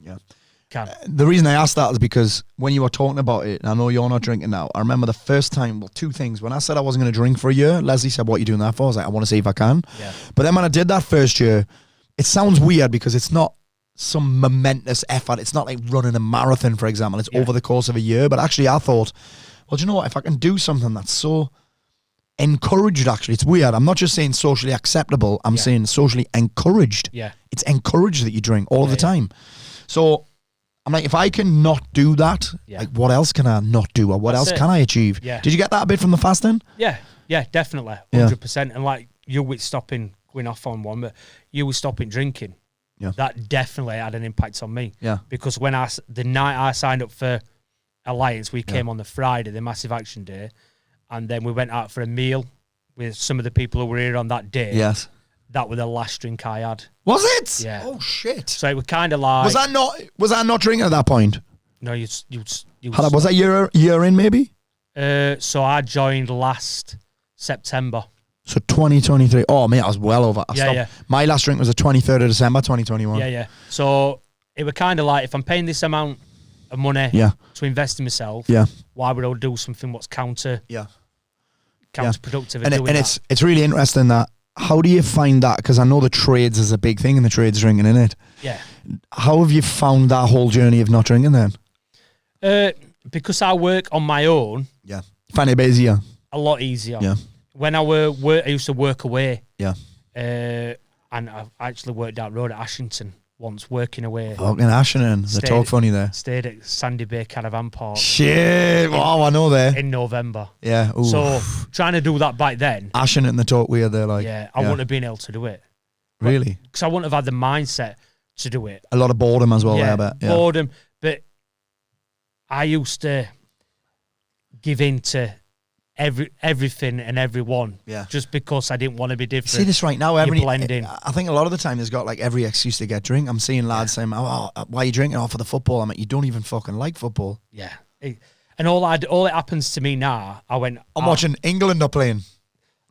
Speaker 2: can.
Speaker 1: The reason I asked that is because when you were talking about it, and I know you're not drinking now, I remember the first time, well, two things. When I said I wasn't going to drink for a year, Leslie said, what are you doing that for? I was like, I want to see if I can.
Speaker 2: Yeah.
Speaker 1: But then when I did that first year, it sounds weird because it's not some momentous effort. It's not like running a marathon, for example. It's over the course of a year. But actually, I thought, well, do you know what? If I can do something that's so encouraged, actually, it's weird. I'm not just saying socially acceptable. I'm saying socially encouraged.
Speaker 2: Yeah.
Speaker 1: It's encouraged that you drink all the time. So I'm like, if I can not do that, like what else can I not do? Or what else can I achieve?
Speaker 2: Yeah.
Speaker 1: Did you get that a bit from the fasting?
Speaker 2: Yeah, definitely. 100%. And like you with stopping, going off on one, but you were stopping drinking.
Speaker 1: Yeah.
Speaker 2: That definitely had an impact on me.
Speaker 1: Yeah.
Speaker 2: Because the night I signed up for Alliance, we came on the Friday, the Massive Action Day, and then we went out for a meal with some of the people who were here on that day.
Speaker 1: Yes.
Speaker 2: That was the last drink I had.
Speaker 1: Was it?
Speaker 2: Yeah.
Speaker 1: Oh shit.
Speaker 2: So it was kind of like...
Speaker 1: Was that not drinking at that point?
Speaker 2: No, you
Speaker 1: was that year in maybe?
Speaker 2: So I joined last September.
Speaker 1: So 2023. Oh, mate, I was well over. I stopped. My last drink was the 23rd of December, 2021.
Speaker 2: Yeah. So it was kind of like, if I'm paying this amount of money to invest in myself, why would I do something what's counterproductive?
Speaker 1: And it's really interesting that, how do you find that? Because I know the trades is a big thing and the trades drinking in it.
Speaker 2: Yeah.
Speaker 1: How have you found that whole journey of not drinking then?
Speaker 2: Because I work on my own.
Speaker 1: Yeah. Find it a bit easier.
Speaker 2: A lot easier.
Speaker 1: Yeah.
Speaker 2: When I used to work away.
Speaker 1: Yeah.
Speaker 2: And I actually worked out road at Ashington once, working away.
Speaker 1: Fucking Ashington. They talk funny there.
Speaker 2: Stayed at Sandy Bay Caravan Park.
Speaker 1: Shit. Wow, I know there.
Speaker 2: In November.
Speaker 1: Yeah. Ooh.
Speaker 2: So trying to do that back then.
Speaker 1: Ashington, they talk weird there. Like,
Speaker 2: I wouldn't have been able to do it.
Speaker 1: Really?
Speaker 2: Because I wouldn't have had the mindset to do it.
Speaker 1: A lot of boredom as well there, I bet. Yeah.
Speaker 2: Boredom. But I used to give in to everything and everyone, just because I didn't want to be different.
Speaker 1: See this right now,
Speaker 2: you blend in.
Speaker 1: I think a lot of the time there's got like every excuse to get drink. I'm seeing lads saying, "Oh, why are you drinking? Oh, for the football." I'm like, you don't even fucking like football.
Speaker 2: Yeah, and all it happens to me now. I'm
Speaker 1: watching England are playing.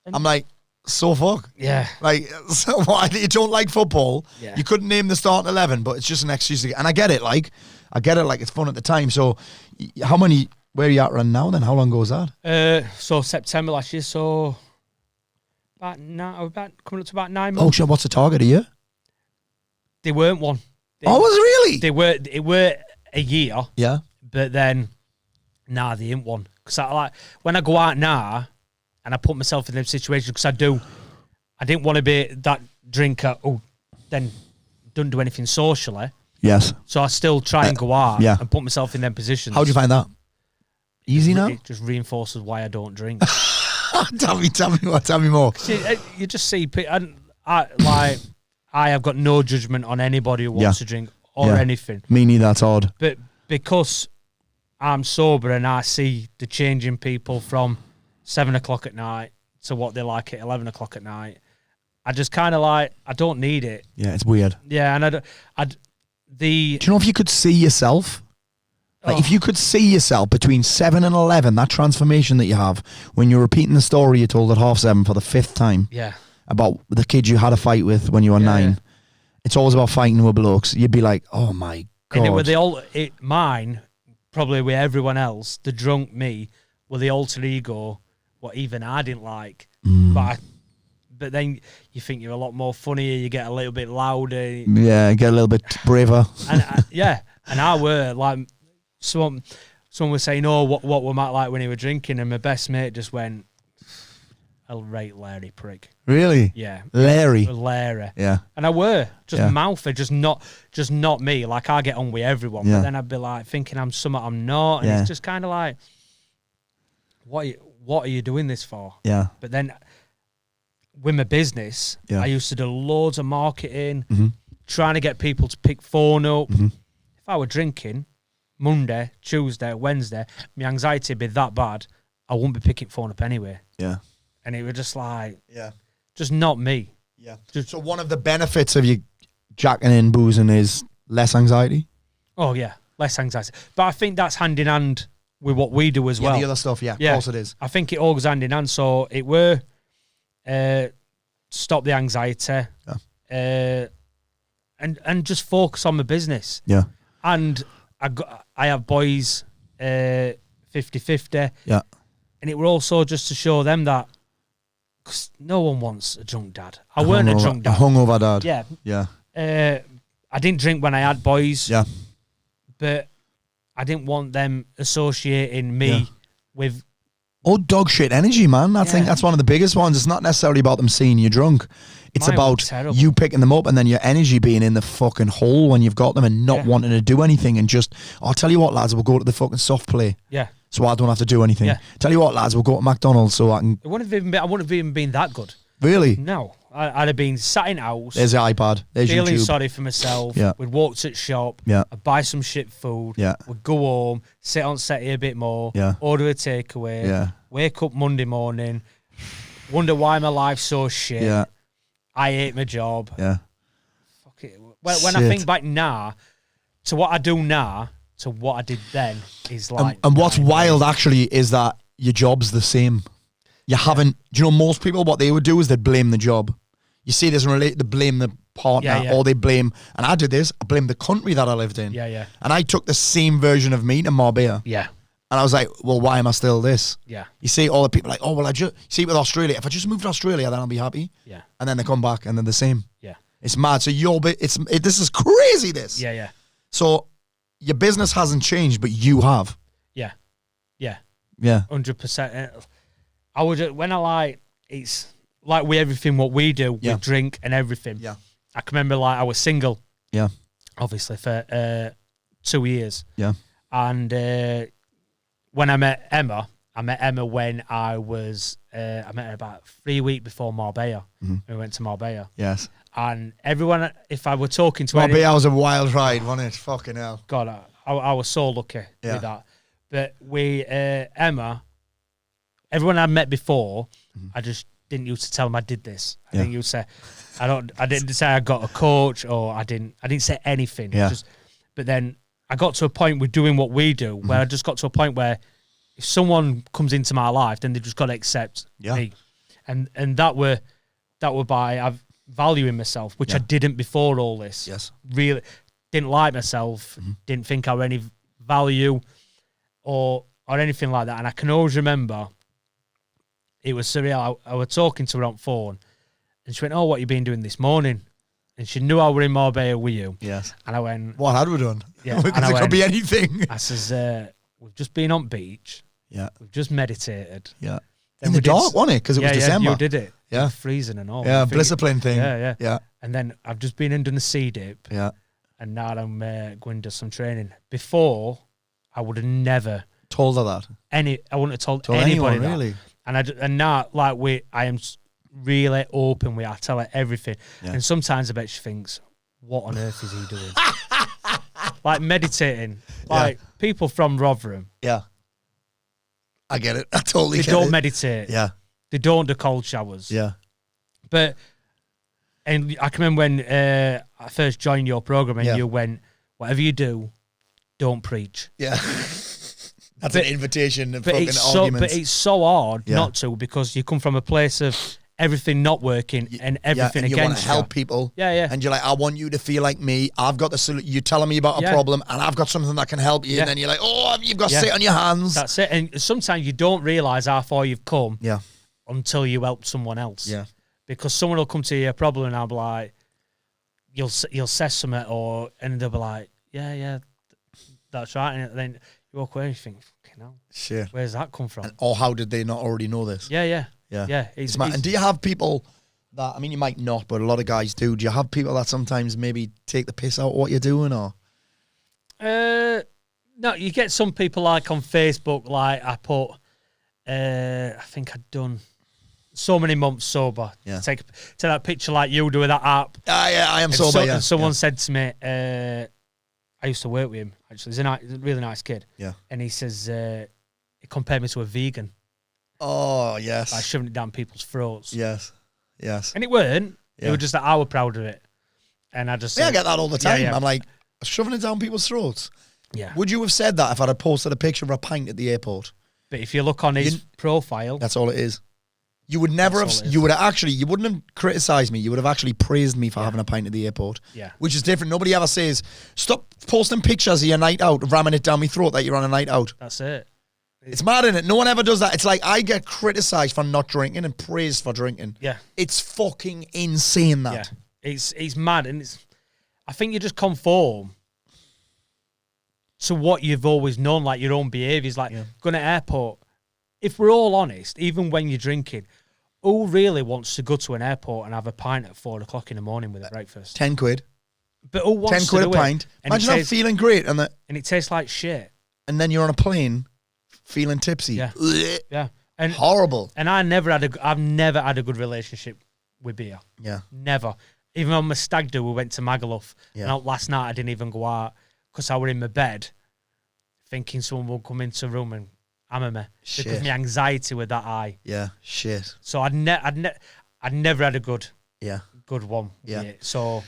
Speaker 1: I'm like, so fuck.
Speaker 2: Yeah,
Speaker 1: like, so why you don't like football?
Speaker 2: Yeah.
Speaker 1: You couldn't name the starting 11, but it's just an excuse to get. And I get it, like it's fun at the time. So, how many? Where are you at right now then? How long ago was that?
Speaker 2: So September last year, so about coming up to about 9 months.
Speaker 1: Oh shit, what's the target, a year?
Speaker 2: They weren't one.
Speaker 1: Was it really?
Speaker 2: It were a year.
Speaker 1: Yeah.
Speaker 2: But then, they ain't one. Because when I go out now, and I put myself in them situations, because I didn't want to be that drinker who then don't do anything socially.
Speaker 1: Yes.
Speaker 2: So I still try and go out and put myself in them positions.
Speaker 1: How'd you find that? Easy now?
Speaker 2: It just reinforces why I don't drink.
Speaker 1: Tell me more.
Speaker 2: You just see, and I have got no judgment on anybody who wants to drink or anything.
Speaker 1: Me neither, that's odd.
Speaker 2: But because I'm sober and I see the change in people from 7 o'clock at night to what they like at 11 o'clock at night, I just kind of I don't need it.
Speaker 1: Yeah, it's weird.
Speaker 2: Yeah, and
Speaker 1: do you know if you could see yourself? Like if you could see yourself between 7 and 11, that transformation that you have when you're repeating the story you told at 7:30 for the 5th time.
Speaker 2: Yeah.
Speaker 1: About the kids you had a fight with when you were 9. Yeah. It's always about fighting with blokes. You'd be like, oh my God.
Speaker 2: And mine, probably with everyone else, the drunk me, were the alter ego, what even I didn't like. But then you think you're a lot more funnier, you get a little bit louder.
Speaker 1: Yeah, get a little bit braver.
Speaker 2: And and I were like, someone was saying, oh, what we might like when he were drinking, and my best mate just went, a right Larry prick.
Speaker 1: Really?
Speaker 2: Yeah.
Speaker 1: Larry.
Speaker 2: Yeah. And I were just mouthy, just not me. Like I get on with everyone, but then I'd be like thinking I'm something I'm not, and it's just kind of like, what are you doing this for?
Speaker 1: Yeah.
Speaker 2: But then with my business, I used to do loads of marketing, trying to get people to pick phone up. If I were drinking Monday, Tuesday, Wednesday, my anxiety would be that bad, I wouldn't be picking phone up anyway.
Speaker 1: Yeah.
Speaker 2: And it was just like, just not me.
Speaker 1: Yeah. So one of the benefits of you jacking in boozing is less anxiety?
Speaker 2: Oh, yeah, less anxiety. But I think that's hand in hand with what we do as well.
Speaker 1: The other stuff, of course it is.
Speaker 2: I think it all goes hand in hand. So it were stop the anxiety and just focus on my business.
Speaker 1: Yeah.
Speaker 2: And I have boys 50-50.
Speaker 1: Yeah.
Speaker 2: And it were also just to show them that, because no one wants a drunk dad. I weren't a drunk dad.
Speaker 1: A hungover dad.
Speaker 2: Yeah.
Speaker 1: Yeah.
Speaker 2: I didn't drink when I had boys.
Speaker 1: Yeah.
Speaker 2: But I didn't want them associating me with...
Speaker 1: Oh, dog shit energy, man. I think that's one of the biggest ones. It's not necessarily about them seeing you drunk. It's about you picking them up and then your energy being in the fucking hole when you've got them and not wanting to do anything and just, I'll tell you what, lads, we'll go to the fucking soft play.
Speaker 2: Yeah.
Speaker 1: So I don't have to do anything. Yeah. Tell you what, lads, we'll go to McDonald's so I can...
Speaker 2: I wouldn't have even been that good.
Speaker 1: Really?
Speaker 2: No. I'd have been sat in house.
Speaker 1: There's the iPad. There's
Speaker 2: feeling
Speaker 1: YouTube.
Speaker 2: sorry for myself.
Speaker 1: Yeah.
Speaker 2: We'd walk to the shop.
Speaker 1: Yeah.
Speaker 2: I'd buy some shit food.
Speaker 1: Yeah.
Speaker 2: We'd go home, sit on set here a bit more.
Speaker 1: Yeah.
Speaker 2: Order a takeaway.
Speaker 1: Yeah.
Speaker 2: Wake up Monday morning. Wonder why my life's so shit.
Speaker 1: Yeah.
Speaker 2: I hate my job.
Speaker 1: Yeah.
Speaker 2: Fuck it. When I think back now to what I do now to what I did then is like...
Speaker 1: And what's wild actually is that your job's the same. You haven't... Do you know most people, what they would do is they'd blame the job. You see this and relate, they blame the partner or they blame... And I did this. I blamed the country that I lived in.
Speaker 2: Yeah.
Speaker 1: And I took the same version of me to Marbella.
Speaker 2: Yeah.
Speaker 1: And I was like, well, why am I still this?
Speaker 2: Yeah.
Speaker 1: You see all the people like, oh, well, see with Australia, if I just moved to Australia, then I'll be happy.
Speaker 2: Yeah.
Speaker 1: And then they come back and they're the same.
Speaker 2: Yeah.
Speaker 1: It's mad. So this is crazy, this.
Speaker 2: Yeah.
Speaker 1: So your business hasn't changed, but you have.
Speaker 2: Yeah.
Speaker 1: 100%.
Speaker 2: I would, when it's like with everything what we do, with drink and everything.
Speaker 1: Yeah.
Speaker 2: I can remember I was single.
Speaker 1: Yeah.
Speaker 2: Obviously for 2 years.
Speaker 1: Yeah.
Speaker 2: And when I met Emma when I was, I met her about 3 weeks before Marbella. We went to Marbella.
Speaker 1: Yes.
Speaker 2: And everyone, if I were talking to
Speaker 1: Marbella was a wild ride, wasn't it? Fucking hell.
Speaker 2: God, I was so lucky with that. But we, Emma, everyone I'd met before, I just didn't used to tell them I did this. I didn't used to say, I didn't say I got a coach or I didn't say anything.
Speaker 1: Yeah.
Speaker 2: But then I got to a point with doing what we do where I just got to a point where if someone comes into my life, then they've just got to accept me. And that were by valuing myself, which I didn't before all this.
Speaker 1: Yes.
Speaker 2: Really didn't like myself, didn't think I had any value or anything like that. And I can always remember it was surreal. I was talking to her on phone and she went, oh, what you been doing this morning? And she knew I were in Marbella with you.
Speaker 1: Yes.
Speaker 2: And I went...
Speaker 1: What had we done?
Speaker 2: Yeah.
Speaker 1: Because it could be anything.
Speaker 2: I says, we've just been on beach.
Speaker 1: Yeah.
Speaker 2: We've just meditated.
Speaker 1: Yeah. In the dark, wasn't it? Because it was December.
Speaker 2: Yeah, you did it.
Speaker 1: Yeah.
Speaker 2: It was freezing and all.
Speaker 1: Yeah, discipline thing.
Speaker 2: Yeah. And then I've just been and done a sea dip.
Speaker 1: Yeah.
Speaker 2: And now I'm going to do some training. Before, I would have never...
Speaker 1: Told her that?
Speaker 2: I wouldn't have told anybody
Speaker 1: anyone,
Speaker 2: that.
Speaker 1: Really?
Speaker 2: And now, like, I am really open with her. I tell her everything.
Speaker 1: Yeah.
Speaker 2: And sometimes I bet she thinks, what on earth is he doing? Like meditating. Like people from Rotherham.
Speaker 1: Yeah. I get it. I totally
Speaker 2: They
Speaker 1: get it.
Speaker 2: They don't meditate.
Speaker 1: Yeah.
Speaker 2: They don't do cold showers.
Speaker 1: Yeah.
Speaker 2: And I can remember when I first joined your program and you went, whatever you do, don't preach.
Speaker 1: Yeah. That's an invitation and fucking arguments.
Speaker 2: But it's so hard not to, because you come from a place of everything not working and everything
Speaker 1: and
Speaker 2: against you.
Speaker 1: You want to help people.
Speaker 2: Yeah, yeah.
Speaker 1: And you're like, I want you to feel like me. I've got the solution. You're telling me about a problem and I've got something that can help you. And then you're like, oh, you've got to sit on your hands.
Speaker 2: That's it. And sometimes you don't realise how far you've come
Speaker 1: Yeah.
Speaker 2: until you help someone else.
Speaker 1: Yeah.
Speaker 2: Because someone will come to you a problem and I'll be like, you'll say something and they'll be like, yeah, that's right. And then you walk away and you think, fucking hell,
Speaker 1: shit,
Speaker 2: where's that come from?
Speaker 1: Or how did they not already know this?
Speaker 2: Yeah.
Speaker 1: And do you have people that, I mean, you might not, but a lot of guys do. Do you have people that sometimes maybe take the piss out of what you're doing, or?
Speaker 2: No, you get some people like on Facebook, like I put, I think I'd done so many months sober.
Speaker 1: Yeah.
Speaker 2: Take that picture like you do with that app.
Speaker 1: Yeah, I am sober,
Speaker 2: And someone said to me, I used to work with him, actually. He's a really nice kid.
Speaker 1: Yeah.
Speaker 2: And he says, he compared me to a vegan.
Speaker 1: Oh, yes.
Speaker 2: By shoving it down people's throats.
Speaker 1: Yes. And
Speaker 2: it weren't. It was just that I was proud of it. And I just said,
Speaker 1: I get that all the time.
Speaker 2: Yeah.
Speaker 1: I'm like, shoving it down people's throats.
Speaker 2: Yeah.
Speaker 1: Would you have said that if I'd have posted a picture of a pint at the airport?
Speaker 2: But if you look on his profile.
Speaker 1: That's all it is. You would never have, you wouldn't have criticised me. You would have actually praised me for having a pint at the airport.
Speaker 2: Yeah.
Speaker 1: Which is different. Nobody ever says, stop posting pictures of your night out, ramming it down my throat that you're on a night out.
Speaker 2: That's it.
Speaker 1: It's mad, isn't it? No one ever does that. It's like I get criticised for not drinking and praised for drinking.
Speaker 2: Yeah.
Speaker 1: It's fucking insane, that.
Speaker 2: Yeah. It's mad. And I think you just conform to what you've always known, like your own behaviours, like going to airport. If we're all honest, even when you're drinking, who really wants to go to an airport and have a pint at 4 o'clock in the morning with a breakfast?
Speaker 1: 10 quid.
Speaker 2: But who wants
Speaker 1: 10 quid
Speaker 2: to
Speaker 1: a
Speaker 2: do
Speaker 1: pint.
Speaker 2: It?
Speaker 1: Imagine that feeling great. And
Speaker 2: it tastes like shit.
Speaker 1: And then you're on a plane feeling tipsy.
Speaker 2: Yeah. Yeah. And
Speaker 1: horrible.
Speaker 2: And I've never had a good relationship with beer.
Speaker 1: Yeah.
Speaker 2: Never. Even on my stag do, we went to Magaluf.
Speaker 1: Yeah.
Speaker 2: And last night I didn't even go out because I were in my bed thinking someone would come into the room and hammer me.
Speaker 1: Shit.
Speaker 2: Because my anxiety with that eye.
Speaker 1: Yeah, shit.
Speaker 2: So I'd never had a good one.
Speaker 1: Yeah.
Speaker 2: With it. So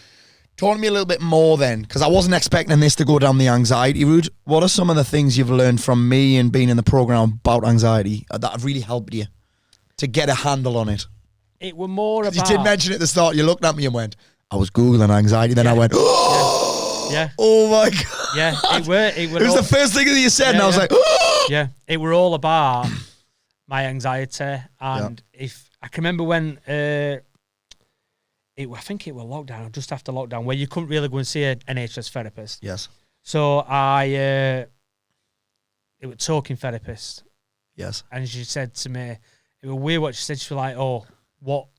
Speaker 1: talk to me a little bit more then, because I wasn't expecting this to go down the anxiety route. What are some of the things you've learned from me and being in the program about anxiety that have really helped you to get a handle on it?
Speaker 2: It were more about...
Speaker 1: You did mention at the start, you looked at me and went, I was Googling anxiety, then I went, oh,
Speaker 2: yeah.
Speaker 1: Oh my God.
Speaker 2: Yeah, it
Speaker 1: was the first thing that you said, and I was like, oh.
Speaker 2: Yeah, it were all about my anxiety. And if I can remember when... I think it was lockdown, just after lockdown, where you couldn't really go and see an NHS therapist.
Speaker 1: Yes.
Speaker 2: So it was talking therapist.
Speaker 1: Yes.
Speaker 2: And she said to me, it was weird what she said. She was like, oh, what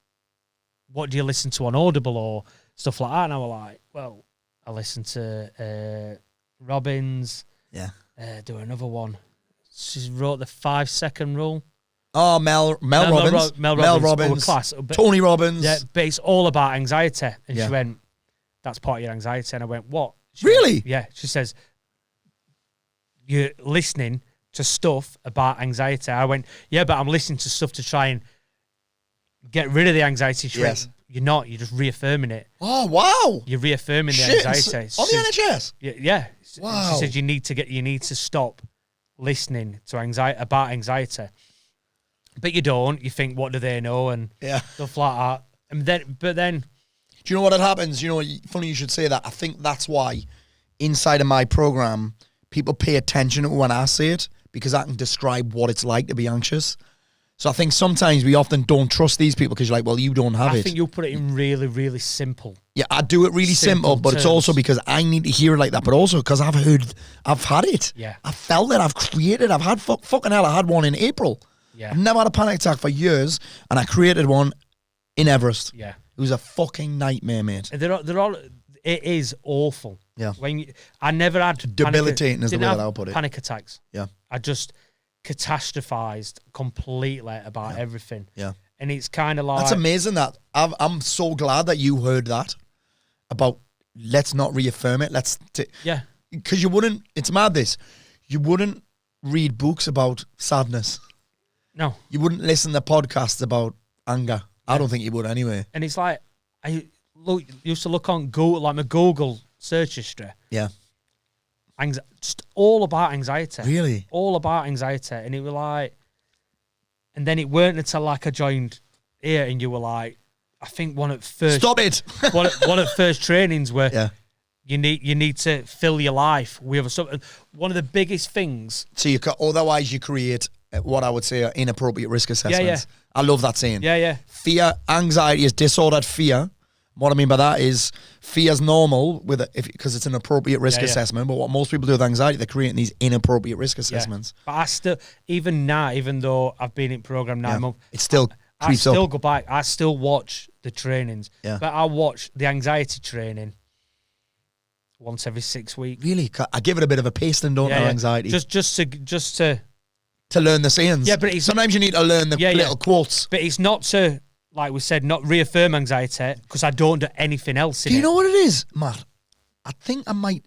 Speaker 2: do you listen to on Audible or stuff like that? And I was like, well, I listen to Robbins.
Speaker 1: Yeah.
Speaker 2: Do another one. She wrote the 5-second rule.
Speaker 1: Oh, Mel Robbins.
Speaker 2: Mel Robbins. Class. But,
Speaker 1: Tony Robbins.
Speaker 2: Yeah, but it's all about anxiety. And
Speaker 1: Yeah.
Speaker 2: she went, that's part of your anxiety. And I went, what? She
Speaker 1: Really?
Speaker 2: went, yeah. She says, you're listening to stuff about anxiety. I went, yeah, but I'm listening to stuff to try and get rid of the anxiety. She
Speaker 1: Yes.
Speaker 2: went, you're not. You're just reaffirming it.
Speaker 1: Oh, wow.
Speaker 2: You're reaffirming the
Speaker 1: Shit.
Speaker 2: anxiety.
Speaker 1: On the NHS?
Speaker 2: Yeah.
Speaker 1: Wow.
Speaker 2: She said you need to stop listening to about anxiety. But you don't. You think, what do they know? And stuff like that. And then,
Speaker 1: do you know what happens? You know, funny you should say that. I think that's why inside of my program, people pay attention to when I say it, because I can describe what it's like to be anxious. So I think sometimes we often don't trust these people because you're like, well, you don't have it.
Speaker 2: I think you put it in really, really simple.
Speaker 1: Yeah, I do it really simple, but it's also because I need to hear it like that, but also because I've had it.
Speaker 2: Yeah.
Speaker 1: I've felt it. I've created. I've had fucking hell. I had one in April.
Speaker 2: Yeah.
Speaker 1: I've never had a panic attack for years, and I created one in Everest.
Speaker 2: Yeah.
Speaker 1: It was a fucking nightmare, mate.
Speaker 2: They're all. It is awful.
Speaker 1: Yeah.
Speaker 2: I never had
Speaker 1: debilitating is the way that I'll put it.
Speaker 2: Panic attacks.
Speaker 1: Yeah.
Speaker 2: I just catastrophized completely about everything.
Speaker 1: Yeah.
Speaker 2: And it's kind of like...
Speaker 1: That's amazing that I'm so glad that you heard that about let's not reaffirm it.
Speaker 2: Yeah.
Speaker 1: Because you wouldn't, it's mad this, you wouldn't read books about sadness.
Speaker 2: No.
Speaker 1: You wouldn't listen to podcasts about anger. I don't think you would anyway.
Speaker 2: And it's like, I used to look on Google, like my Google search history.
Speaker 1: Yeah.
Speaker 2: Just all about anxiety.
Speaker 1: Really?
Speaker 2: All about anxiety. And it was like, and then it weren't until like I joined here and you were like, I think one of the first...
Speaker 1: Stop it!
Speaker 2: one of the first trainings where
Speaker 1: Yeah.
Speaker 2: you need to fill your life with something. One of the biggest things...
Speaker 1: So otherwise you create what I would say are inappropriate risk assessments.
Speaker 2: Yeah.
Speaker 1: I love that saying.
Speaker 2: Yeah.
Speaker 1: Fear, anxiety is disordered fear. What I mean by that is fear's normal because it's an appropriate risk assessment. But what most people do with anxiety, they're creating these inappropriate risk assessments.
Speaker 2: But I still, even now, even though I've been in program 9 months,
Speaker 1: it still
Speaker 2: I
Speaker 1: creeps
Speaker 2: still
Speaker 1: up.
Speaker 2: go back. I still watch the trainings.
Speaker 1: Yeah.
Speaker 2: But I watch the anxiety training once every 6 weeks.
Speaker 1: Really, I give it a bit of a pasting, don't I? Anxiety,
Speaker 2: just
Speaker 1: to learn the sayings.
Speaker 2: Yeah, but
Speaker 1: sometimes you need to learn the little quotes.
Speaker 2: But it's not to, like we said, not reaffirm anxiety because I don't do anything else in it.
Speaker 1: Do you know what it is, Matt? I think I might.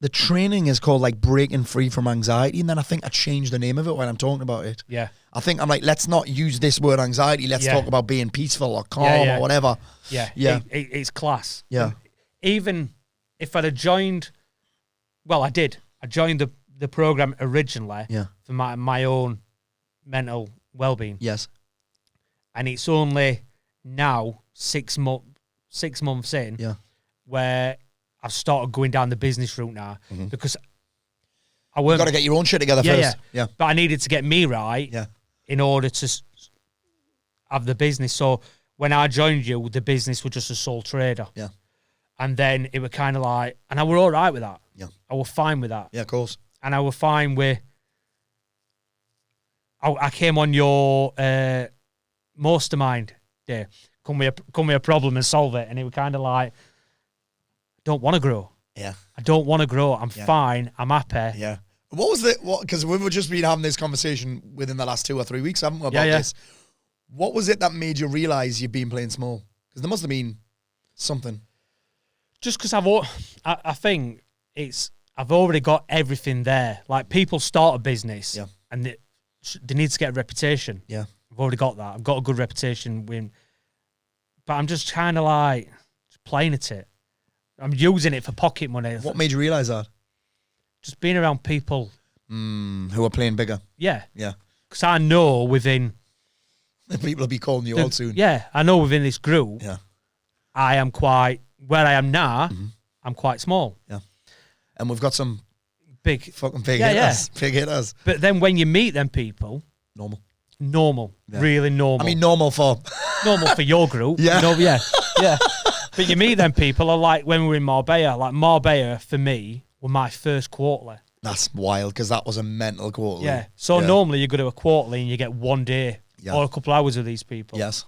Speaker 1: The training is called like breaking free from anxiety, and then I think I changed the name of it when I'm talking about it.
Speaker 2: Yeah.
Speaker 1: I think I'm like, let's not use this word anxiety. Let's talk about being peaceful or calm or whatever.
Speaker 2: Yeah. It's class.
Speaker 1: Yeah.
Speaker 2: And even if I'd have joined, well, I did. I joined the program originally for my own mental well-being.
Speaker 1: Yes.
Speaker 2: And it's only now 6 months in where I've started going down the business route now because I weren't...
Speaker 1: You've got to get your own shit together first. Yeah.
Speaker 2: But I needed to get me right in order to have the business. So when I joined you, the business was just a sole trader.
Speaker 1: Yeah.
Speaker 2: And then it was kind of like... And I were all right with that.
Speaker 1: Yeah.
Speaker 2: I was fine with that.
Speaker 1: Yeah, of course.
Speaker 2: And I was fine with... I came on your mastermind day. Come with a problem and solve it. And it was kind of like... don't want to grow.
Speaker 1: Yeah.
Speaker 2: I don't want to grow. I'm fine. I'm happy.
Speaker 1: Yeah. What was because we've just been having this conversation within the last 2 or 3 weeks, haven't we, about this? What was it that made you realise you've been playing small? Because there must have been something.
Speaker 2: Just because I think I've already got everything there. Like people start a business and they need to get a reputation.
Speaker 1: Yeah.
Speaker 2: I've already got that. I've got a good reputation. But I'm just kind of like just playing at it. I'm using it for pocket money.
Speaker 1: What made you realise that?
Speaker 2: Just being around people.
Speaker 1: Who are playing bigger.
Speaker 2: Yeah.
Speaker 1: Yeah.
Speaker 2: Because I know within...
Speaker 1: people will be calling you out soon.
Speaker 2: Yeah. I know within this group, I am quite... Where I am now, I'm quite small.
Speaker 1: Yeah. And we've got some...
Speaker 2: Big
Speaker 1: hitters. Yeah. Big hitters.
Speaker 2: But then when you meet them people... Normal. Yeah. Really normal.
Speaker 1: I mean, normal for
Speaker 2: your group. Yeah. But you meet them people are like when we were in Marbella. Like Marbella, for me, were my first quarterly.
Speaker 1: That's wild because that was a mental quarterly.
Speaker 2: Yeah. So normally you go to a quarterly and you get 1 day or a couple hours with these people.
Speaker 1: Yes.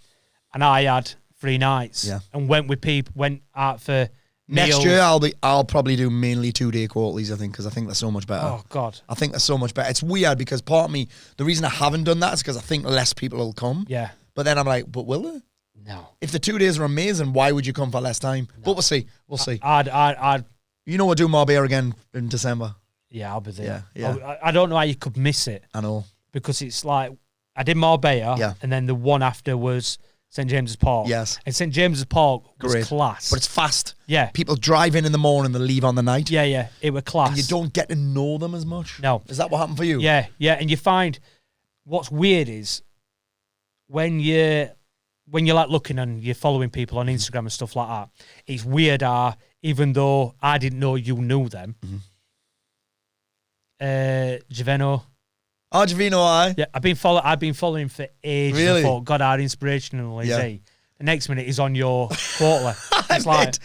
Speaker 2: And I had 3 nights and went out for
Speaker 1: next
Speaker 2: meals.
Speaker 1: year I'll probably do mainly 2-day quarterlies, I think, because I think they're so much better.
Speaker 2: Oh God.
Speaker 1: I think they're so much better. It's weird because part of me, the reason I haven't done that is because I think less people will come.
Speaker 2: Yeah.
Speaker 1: But then I'm like, but will they?
Speaker 2: No.
Speaker 1: If the 2 days are amazing, why would you come for less time? No. But we'll see. We'll see.
Speaker 2: I'd.
Speaker 1: You know, we'll do Marbella again in December.
Speaker 2: Yeah, I'll be there.
Speaker 1: Yeah.
Speaker 2: I don't know how you could miss it.
Speaker 1: I know.
Speaker 2: Because it's like, I did Marbella, and then the one after was St. James's Park.
Speaker 1: Yes.
Speaker 2: And St. James's Park was class.
Speaker 1: But it's fast.
Speaker 2: Yeah.
Speaker 1: People drive in the morning, they leave on the night.
Speaker 2: Yeah. It was class.
Speaker 1: And you don't get to know them as much.
Speaker 2: No.
Speaker 1: Is that what happened for you?
Speaker 2: Yeah. And you find, what's weird is, when you're like looking and you're following people on Instagram and stuff like that, it's weird even though I didn't know you knew them. Javeno.
Speaker 1: Oh, Javeno, aye.
Speaker 2: Yeah, I've been following for ages.
Speaker 1: Really?
Speaker 2: I thought, God, how inspirational is he? The next minute he's on your quarterly. It's like,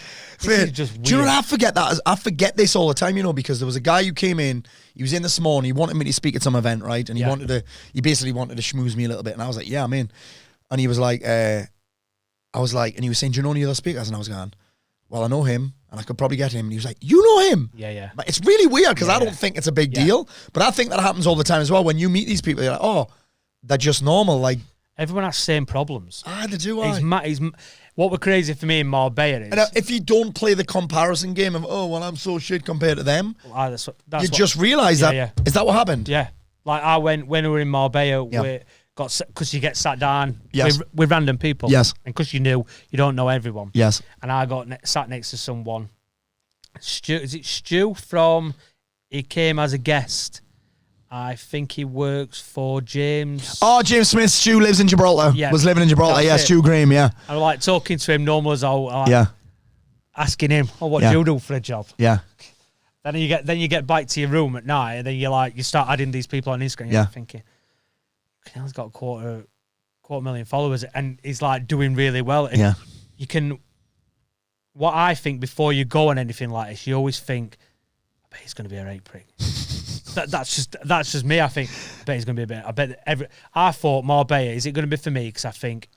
Speaker 2: this is just weird.
Speaker 1: Do you know what I forget that? I forget this all the time, you know, because there was a guy who came in, he was in this morning, he wanted me to speak at some event, right? And he basically wanted to schmooze me a little bit. And I was like, yeah, I'm in. And he was like, and he was saying, do you know any other speakers? And I was going, well, I know him. and I could probably get him. And he was like, you know him?
Speaker 2: Yeah.
Speaker 1: But it's really weird because
Speaker 2: Yeah,
Speaker 1: I don't think it's a big deal. But I think that happens all the time as well. When you meet these people, you're like, oh, they're just normal. Like,
Speaker 2: everyone has the same problems.
Speaker 1: they do.
Speaker 2: What were crazy for me in Marbella is...
Speaker 1: And if you don't play the comparison game of, oh, well, I'm so shit compared to them, you just realise that.
Speaker 2: Yeah.
Speaker 1: Is that what happened?
Speaker 2: Yeah. Like I went, when we were in Marbella, because you get sat down with random people.
Speaker 1: Yes.
Speaker 2: And because you don't know everyone.
Speaker 1: Yes.
Speaker 2: And I got sat next to someone. Stu, is it Stu he came as a guest. I think he works for James.
Speaker 1: Oh, James Smith. Stu lives in Gibraltar.
Speaker 2: Yeah.
Speaker 1: Was living in Gibraltar.
Speaker 2: That's it.
Speaker 1: Stu Graham, yeah.
Speaker 2: I like talking to him normal as asking him, what do you do for a job?
Speaker 1: Yeah.
Speaker 2: Then you get back to your room at night, and then you start adding these people on Instagram. You're thinking, he's got a quarter million followers, and he's like doing really well. And you can. What I think before you go on anything like this, you always think, I bet he's going to be a right prick. That's just me. I think, I bet he's going to be a bit. I thought Marbella, is it going to be for me? Because I think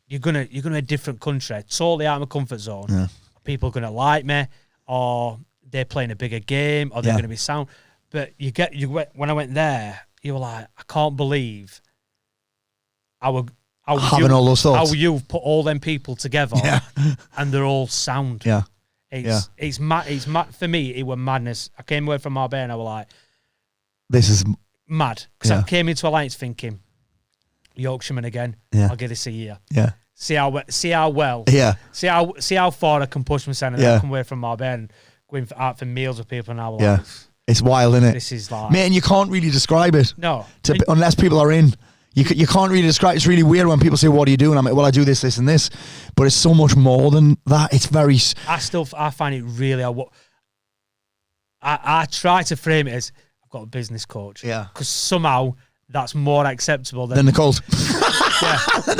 Speaker 2: you're gonna a different country, totally out of my comfort zone.
Speaker 1: Yeah.
Speaker 2: People are going to like me, or they're playing a bigger game, or they're going to be sound. But when I went there, you were like, I can't believe how
Speaker 1: all those thoughts.
Speaker 2: How you've put all them people together, and they're all sound.
Speaker 1: Yeah.
Speaker 2: It's mad. It's mad for me. It was madness. I came away from Marbella and I was like,
Speaker 1: this is
Speaker 2: mad, because I came into Alliance thinking, Yorkshireman again.
Speaker 1: Yeah.
Speaker 2: I'll give this a year.
Speaker 1: Yeah.
Speaker 2: See how well.
Speaker 1: Yeah.
Speaker 2: See how far I can push myself, and then I come away from Marbella and going out for meals with people, and I was like,
Speaker 1: it's wild, isn't it?
Speaker 2: This is like,
Speaker 1: mate, and you can't really describe it.
Speaker 2: No,
Speaker 1: unless people are in. You can't really describe. It's really weird when people say, "What do you do?" And I'm like, "Well, I do this, this, and this." But it's so much more than that. It's very.
Speaker 2: I find it really. I try to frame it as I've got a business coach.
Speaker 1: Yeah.
Speaker 2: Because somehow that's more acceptable
Speaker 1: than the cult.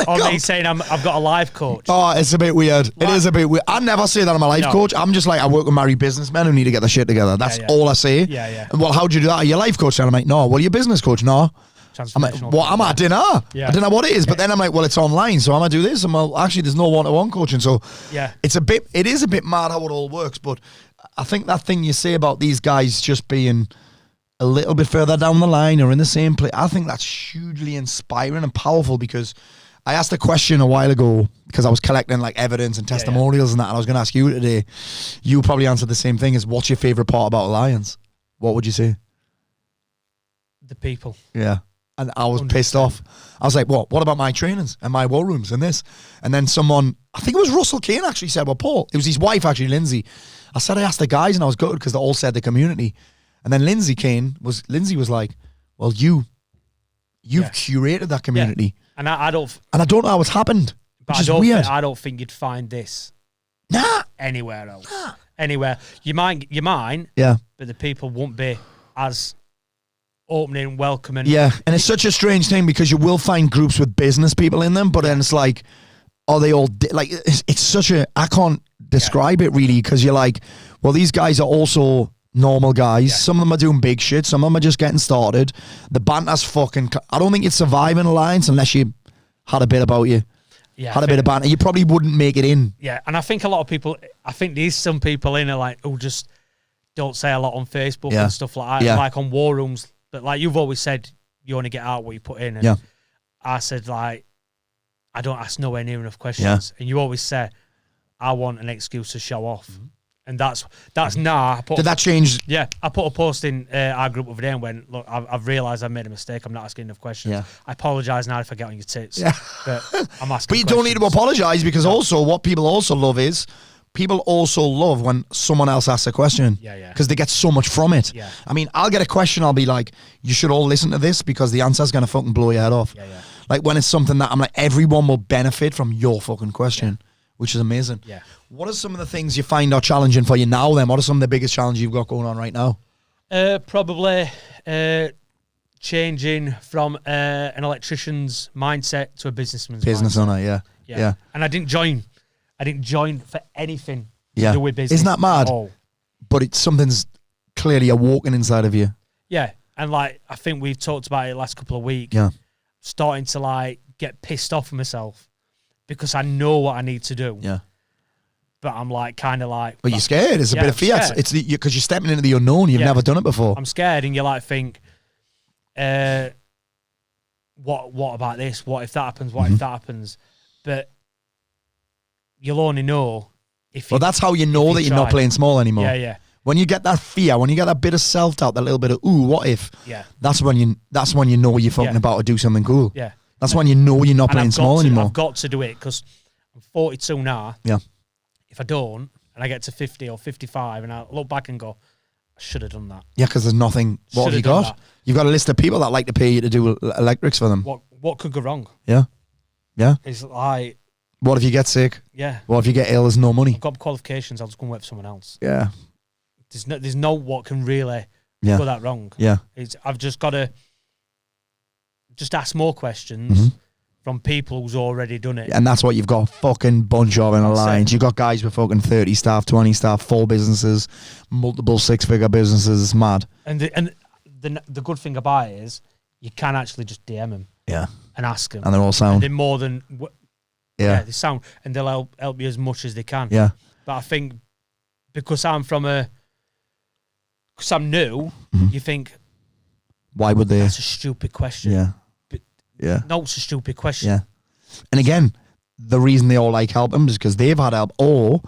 Speaker 2: Or me saying I've got a life coach.
Speaker 1: Oh, it's a bit weird. It is a bit weird. I never say that I'm a life coach. I'm just like, I work with married businessmen who need to get their shit together. That's all I say.
Speaker 2: Yeah.
Speaker 1: And well, how do you do that? Are you a life coach? And I'm like, no. Well, you're a business coach? No. I'm like, what? I'm at dinner. I don't know what it is, but then I'm like, well, it's online, so I'm gonna do this. And well, actually, there's no one-to-one coaching, so it is a bit mad how it all works. But I think that thing you say about these guys just being a little bit further down the line or in the same place, I think that's hugely inspiring and powerful, because I asked a question a while ago because I was collecting like evidence and testimonials and that, and I was gonna ask you today. You probably answered the same thing: is what's your favorite part about Alliance? What would you say?
Speaker 2: The people.
Speaker 1: Yeah. And I was 100%. Pissed off. I was like, what about my trainings and my war rooms and this? And then someone, I think it was Russell Kane, actually said, well, Paul, it was his wife, actually, Lindsay. I asked the guys, and I was good because they all said the community. And then Lindsay was like, well, you've curated that community.
Speaker 2: Yeah. And I don't
Speaker 1: know how it's happened, which is weird.
Speaker 2: I don't think you'd find this anywhere else.
Speaker 1: Nah.
Speaker 2: Anywhere. You might,
Speaker 1: yeah,
Speaker 2: but the people won't be as opening, welcoming.
Speaker 1: Yeah, and it's such a strange thing because you will find groups with business people in them, but then it's like, are they all like? It's such a, I can't describe it really, because you're like, well, these guys are also normal guys. Yeah. Some of them are doing big shit. Some of them are just getting started. The banter's fucking. I don't think you'd survive an Alliance unless you had a bit about you.
Speaker 2: Yeah,
Speaker 1: had a bit of banter. You probably wouldn't make it in.
Speaker 2: Yeah, and I think a lot of people. I think there's some people in it like who just don't say a lot on Facebook and stuff like that.
Speaker 1: Yeah.
Speaker 2: Like on war rooms. But like you've always said, you only get out what you put in. And I said, like, I don't ask nowhere near enough questions. And you always say, I want an excuse to show off. Mm-hmm. And that's now.
Speaker 1: Did that change?
Speaker 2: Yeah. I put a post in our group over there and went, look, I've realised I've made a mistake. I'm not asking enough questions. Yeah. I apologise now if I get on your tits. Yeah. But I'm asking
Speaker 1: But you don't need to apologise, because also what people also love is, people also love when someone else asks a question.
Speaker 2: Yeah.
Speaker 1: Because they get so much from it.
Speaker 2: Yeah.
Speaker 1: I mean, I'll get a question, I'll be like, you should all listen to this because the answer's going to fucking blow your head off.
Speaker 2: Yeah.
Speaker 1: Like when it's something that I'm like, everyone will benefit from your fucking question, which is amazing.
Speaker 2: Yeah.
Speaker 1: What are some of the things you find are challenging for you now then? What are some of the biggest challenges you've got going on right now?
Speaker 2: Probably changing from an electrician's mindset to a businessman's mindset.
Speaker 1: Yeah.
Speaker 2: And I didn't join for anything to do with business.
Speaker 1: Isn't that mad? But something's clearly awoken inside of you.
Speaker 2: Yeah. And like, I think we've talked about it the last couple of weeks.
Speaker 1: Yeah.
Speaker 2: Starting to like get pissed off with myself because I know what I need to do.
Speaker 1: Yeah.
Speaker 2: but I'm like kind of like.
Speaker 1: But you're scared. It's a bit of fear. It's because you're stepping into the unknown. You've never done it before.
Speaker 2: I'm scared, and you like think, what about this? What if that happens? What if that happens? But you'll only know if.
Speaker 1: Well, that's how you know that you're not playing small anymore.
Speaker 2: Yeah, yeah.
Speaker 1: When you get that fear, when you get that bit of self-doubt, that little bit of ooh, what if?
Speaker 2: Yeah.
Speaker 1: That's when you know you're fucking about to do something cool.
Speaker 2: Yeah.
Speaker 1: That's when you know you're not playing small anymore.
Speaker 2: I've got to do it because I'm 42 now.
Speaker 1: Yeah.
Speaker 2: If I don't, and I get to 50 or 55, and I look back and go, I should have done that.
Speaker 1: Yeah, because there's nothing. What have you got? You've got a list of people that like to pay you to do electrics for them.
Speaker 2: What could go wrong?
Speaker 1: Yeah. Yeah.
Speaker 2: It's like.
Speaker 1: What if you get sick?
Speaker 2: Yeah.
Speaker 1: What if you get ill? There's no money.
Speaker 2: I've got qualifications. I'll just go and work for someone else.
Speaker 1: Yeah.
Speaker 2: There's no what can really go that wrong.
Speaker 1: Yeah.
Speaker 2: I've just got to just ask more questions from people who's already done it.
Speaker 1: And that's what you've got a fucking bunch of in Alliance. You've got guys with fucking 30 staff, 20 staff, 4 businesses, multiple 6-figure businesses. It's mad.
Speaker 2: And the good thing about it is you can actually just DM them.
Speaker 1: Yeah.
Speaker 2: And ask them.
Speaker 1: And they're all sound.
Speaker 2: And they're more than...
Speaker 1: Yeah.
Speaker 2: They sound. And they'll help you as much as they can.
Speaker 1: Yeah.
Speaker 2: But I think because I'm new, you think...
Speaker 1: Why would they?
Speaker 2: That's a stupid question.
Speaker 1: Yeah.
Speaker 2: But
Speaker 1: yeah.
Speaker 2: No, it's a stupid question.
Speaker 1: Yeah. And again, the reason they all like help them is because they've had help, or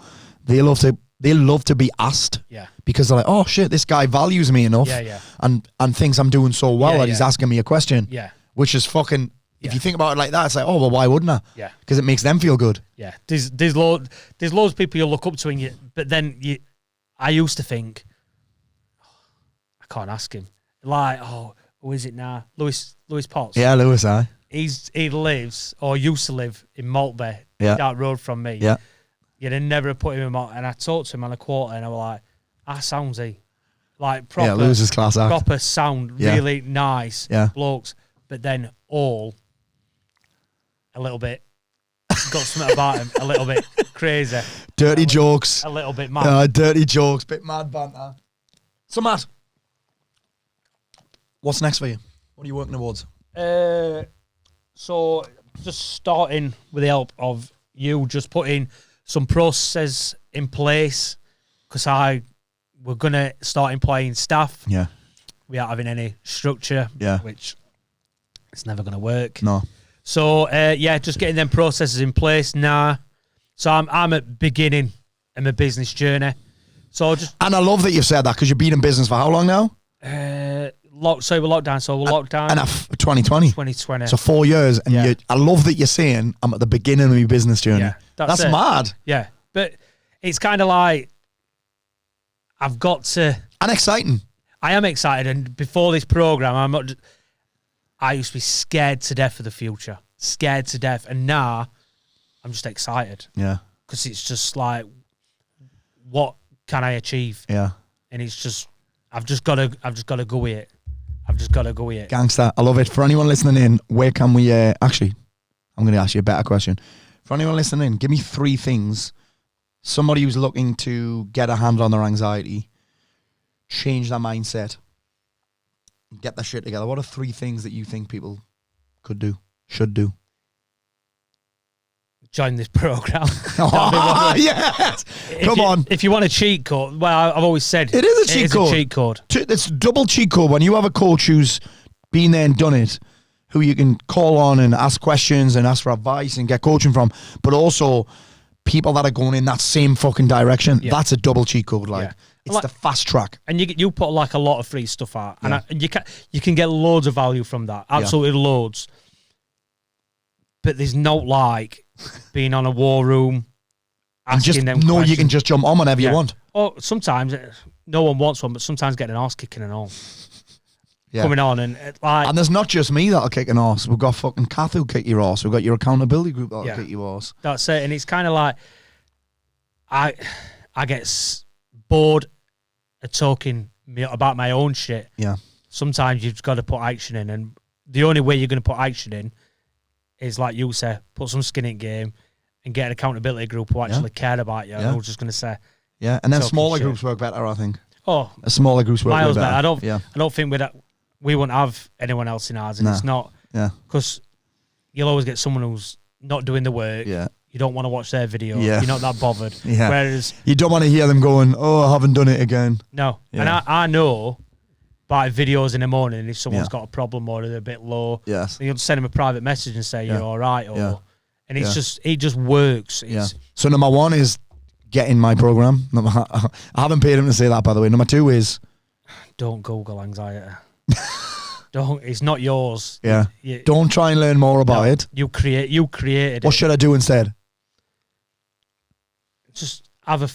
Speaker 1: they love to be asked.
Speaker 2: Yeah.
Speaker 1: Because they're like, oh shit, this guy values me enough.
Speaker 2: Yeah, yeah.
Speaker 1: And thinks I'm doing so well that he's asking me a question.
Speaker 2: Yeah.
Speaker 1: Which is fucking... If you think about it like that, it's like, oh, well, why wouldn't I?
Speaker 2: Yeah.
Speaker 1: Because it makes them feel good.
Speaker 2: Yeah. There's loads of people you look up to, but then I used to think, I can't ask him. Like, who is it now? Lewis Potts.
Speaker 1: Yeah, Lewis,
Speaker 2: He lives, or used to live, in Maltby, that road from me.
Speaker 1: Yeah.
Speaker 2: You'd never put him in Maltby. And I talked to him on a quarter, and I was like, sounds he. Like, proper.
Speaker 1: Yeah, Lewis is class act.
Speaker 2: Proper sound, really nice blokes. But then a little bit, got something about him, a little bit crazy.
Speaker 1: Dirty jokes.
Speaker 2: A little bit mad.
Speaker 1: Dirty jokes, bit mad banter. So, Matt, what's next for you? What are you working towards?
Speaker 2: So, just starting with the help of you, just putting some processes in place, because we're going to start employing staff.
Speaker 1: Yeah.
Speaker 2: We aren't having any structure, which it's never going to work.
Speaker 1: No.
Speaker 2: So, just getting them processes in place now. So I'm at beginning in my business journey. So
Speaker 1: and I love that you've said that, because you've been in business for how long now?
Speaker 2: We're locked down. So we're locked down.
Speaker 1: And 2020.
Speaker 2: 2020.
Speaker 1: So 4 years. And I love that you're saying I'm at the beginning of my business journey. Yeah, that's mad.
Speaker 2: Yeah. But it's kind of like I've got to...
Speaker 1: And exciting.
Speaker 2: I am excited. And before this program, I used to be scared to death of the future. Scared to death. And now I'm just excited.
Speaker 1: Yeah.
Speaker 2: Because it's just like, what can I achieve?
Speaker 1: Yeah.
Speaker 2: And it's just, I've just got to go with it. I've just got to go with it.
Speaker 1: Gangster. I love it. For anyone listening in, where can we, actually, I'm going to ask you a better question. For anyone listening in, give me 3 things. Somebody who's looking to get a hand on their anxiety, change their mindset, get their shit together. What are 3 things that you think people should do?
Speaker 2: Join this program.
Speaker 1: Yes. Come on.
Speaker 2: If you want a cheat code, well, I've always said
Speaker 1: it is a cheat code.
Speaker 2: A cheat code.
Speaker 1: It's a double cheat code. When you have a coach who's been there and done it, who you can call on and ask questions and ask for advice and get coaching from, but also people that are going in that same fucking direction. Yeah. That's a double cheat code. It's the fast track. And
Speaker 2: you put a lot of free stuff out, and you can get loads of value from that. Absolutely loads. But there's no being on a war room, asking them questions.
Speaker 1: You can just jump on whenever you want.
Speaker 2: Or sometimes no one wants one, but sometimes getting an arse kicking and all. Coming on and
Speaker 1: there's not just me that'll kick an arse. We've got fucking Kath who'll kick your arse. We've got your accountability group that'll kick your arse.
Speaker 2: That's it. And it's kind of like I get bored of talking about my own shit.
Speaker 1: Yeah.
Speaker 2: Sometimes you've got to put action in, and the only way you're going to put action in is, like you say, put some skin in game and get an accountability group who actually care about you. And who's just going to say,
Speaker 1: and then smaller groups work better, I think.
Speaker 2: Oh,
Speaker 1: a smaller groups work better.
Speaker 2: I don't think we wouldn't have anyone else in ours, and it's not because you'll always get someone who's not doing the work, you don't want to watch their video.
Speaker 1: Yeah.
Speaker 2: You're not that bothered.
Speaker 1: Yeah.
Speaker 2: Whereas
Speaker 1: You don't want to hear them going, oh, I haven't done it again.
Speaker 2: no,
Speaker 1: Yeah.
Speaker 2: and I know by videos in the morning if someone's
Speaker 1: Yeah.
Speaker 2: got a problem or they're a bit low.
Speaker 1: Yes.
Speaker 2: Then you'll send them a private message and say
Speaker 1: Yeah.
Speaker 2: you're all right, or
Speaker 1: Yeah.
Speaker 2: and it's
Speaker 1: Yeah.
Speaker 2: it just works.
Speaker 1: Yeah.
Speaker 2: It's,
Speaker 1: So number one is get in my program. I haven't paid him to say that, by the way. Number two is
Speaker 2: Don't Google anxiety. Don't. It's not yours.
Speaker 1: yeah.
Speaker 2: You,
Speaker 1: Don't try and learn more about
Speaker 2: no,
Speaker 1: it.
Speaker 2: You created
Speaker 1: What
Speaker 2: it.
Speaker 1: should I do instead?
Speaker 2: Just have a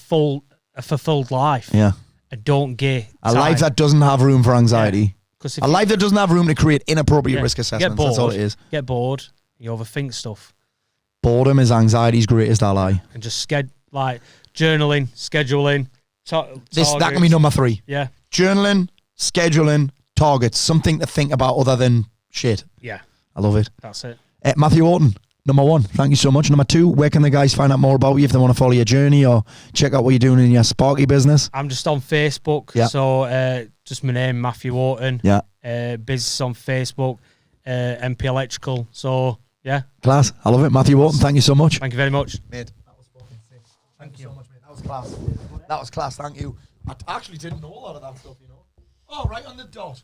Speaker 2: fulfilled life.
Speaker 1: Yeah.
Speaker 2: And don't get
Speaker 1: A life that doesn't have room for anxiety.
Speaker 2: because
Speaker 1: A life that doesn't have room to create inappropriate risk assessments. That's all it is.
Speaker 2: Get bored. You overthink stuff.
Speaker 1: Boredom is anxiety's greatest ally.
Speaker 2: And just journaling, scheduling.
Speaker 1: That can be number three.
Speaker 2: Yeah.
Speaker 1: Journaling, scheduling, targets. Something to think about other than shit.
Speaker 2: Yeah.
Speaker 1: I love it.
Speaker 2: That's it.
Speaker 1: Matthew Orton, number one, thank you so much. Number two, where can the guys find out more about you if they want to follow your journey or check out what you're doing in your Sparky business?
Speaker 2: I'm just on Facebook.
Speaker 1: Yeah.
Speaker 2: So just my name, Matthew Orton.
Speaker 1: Yeah.
Speaker 2: Business on Facebook, MP Electrical. So yeah.
Speaker 1: Class. I love it. Matthew Orton, thank you so much.
Speaker 2: Thank you very much.
Speaker 1: Mate, that was fucking sick. Thank you so much, mate. That was class. That was class, thank you. I actually didn't know a lot of that stuff, you know. Oh, right on the dot.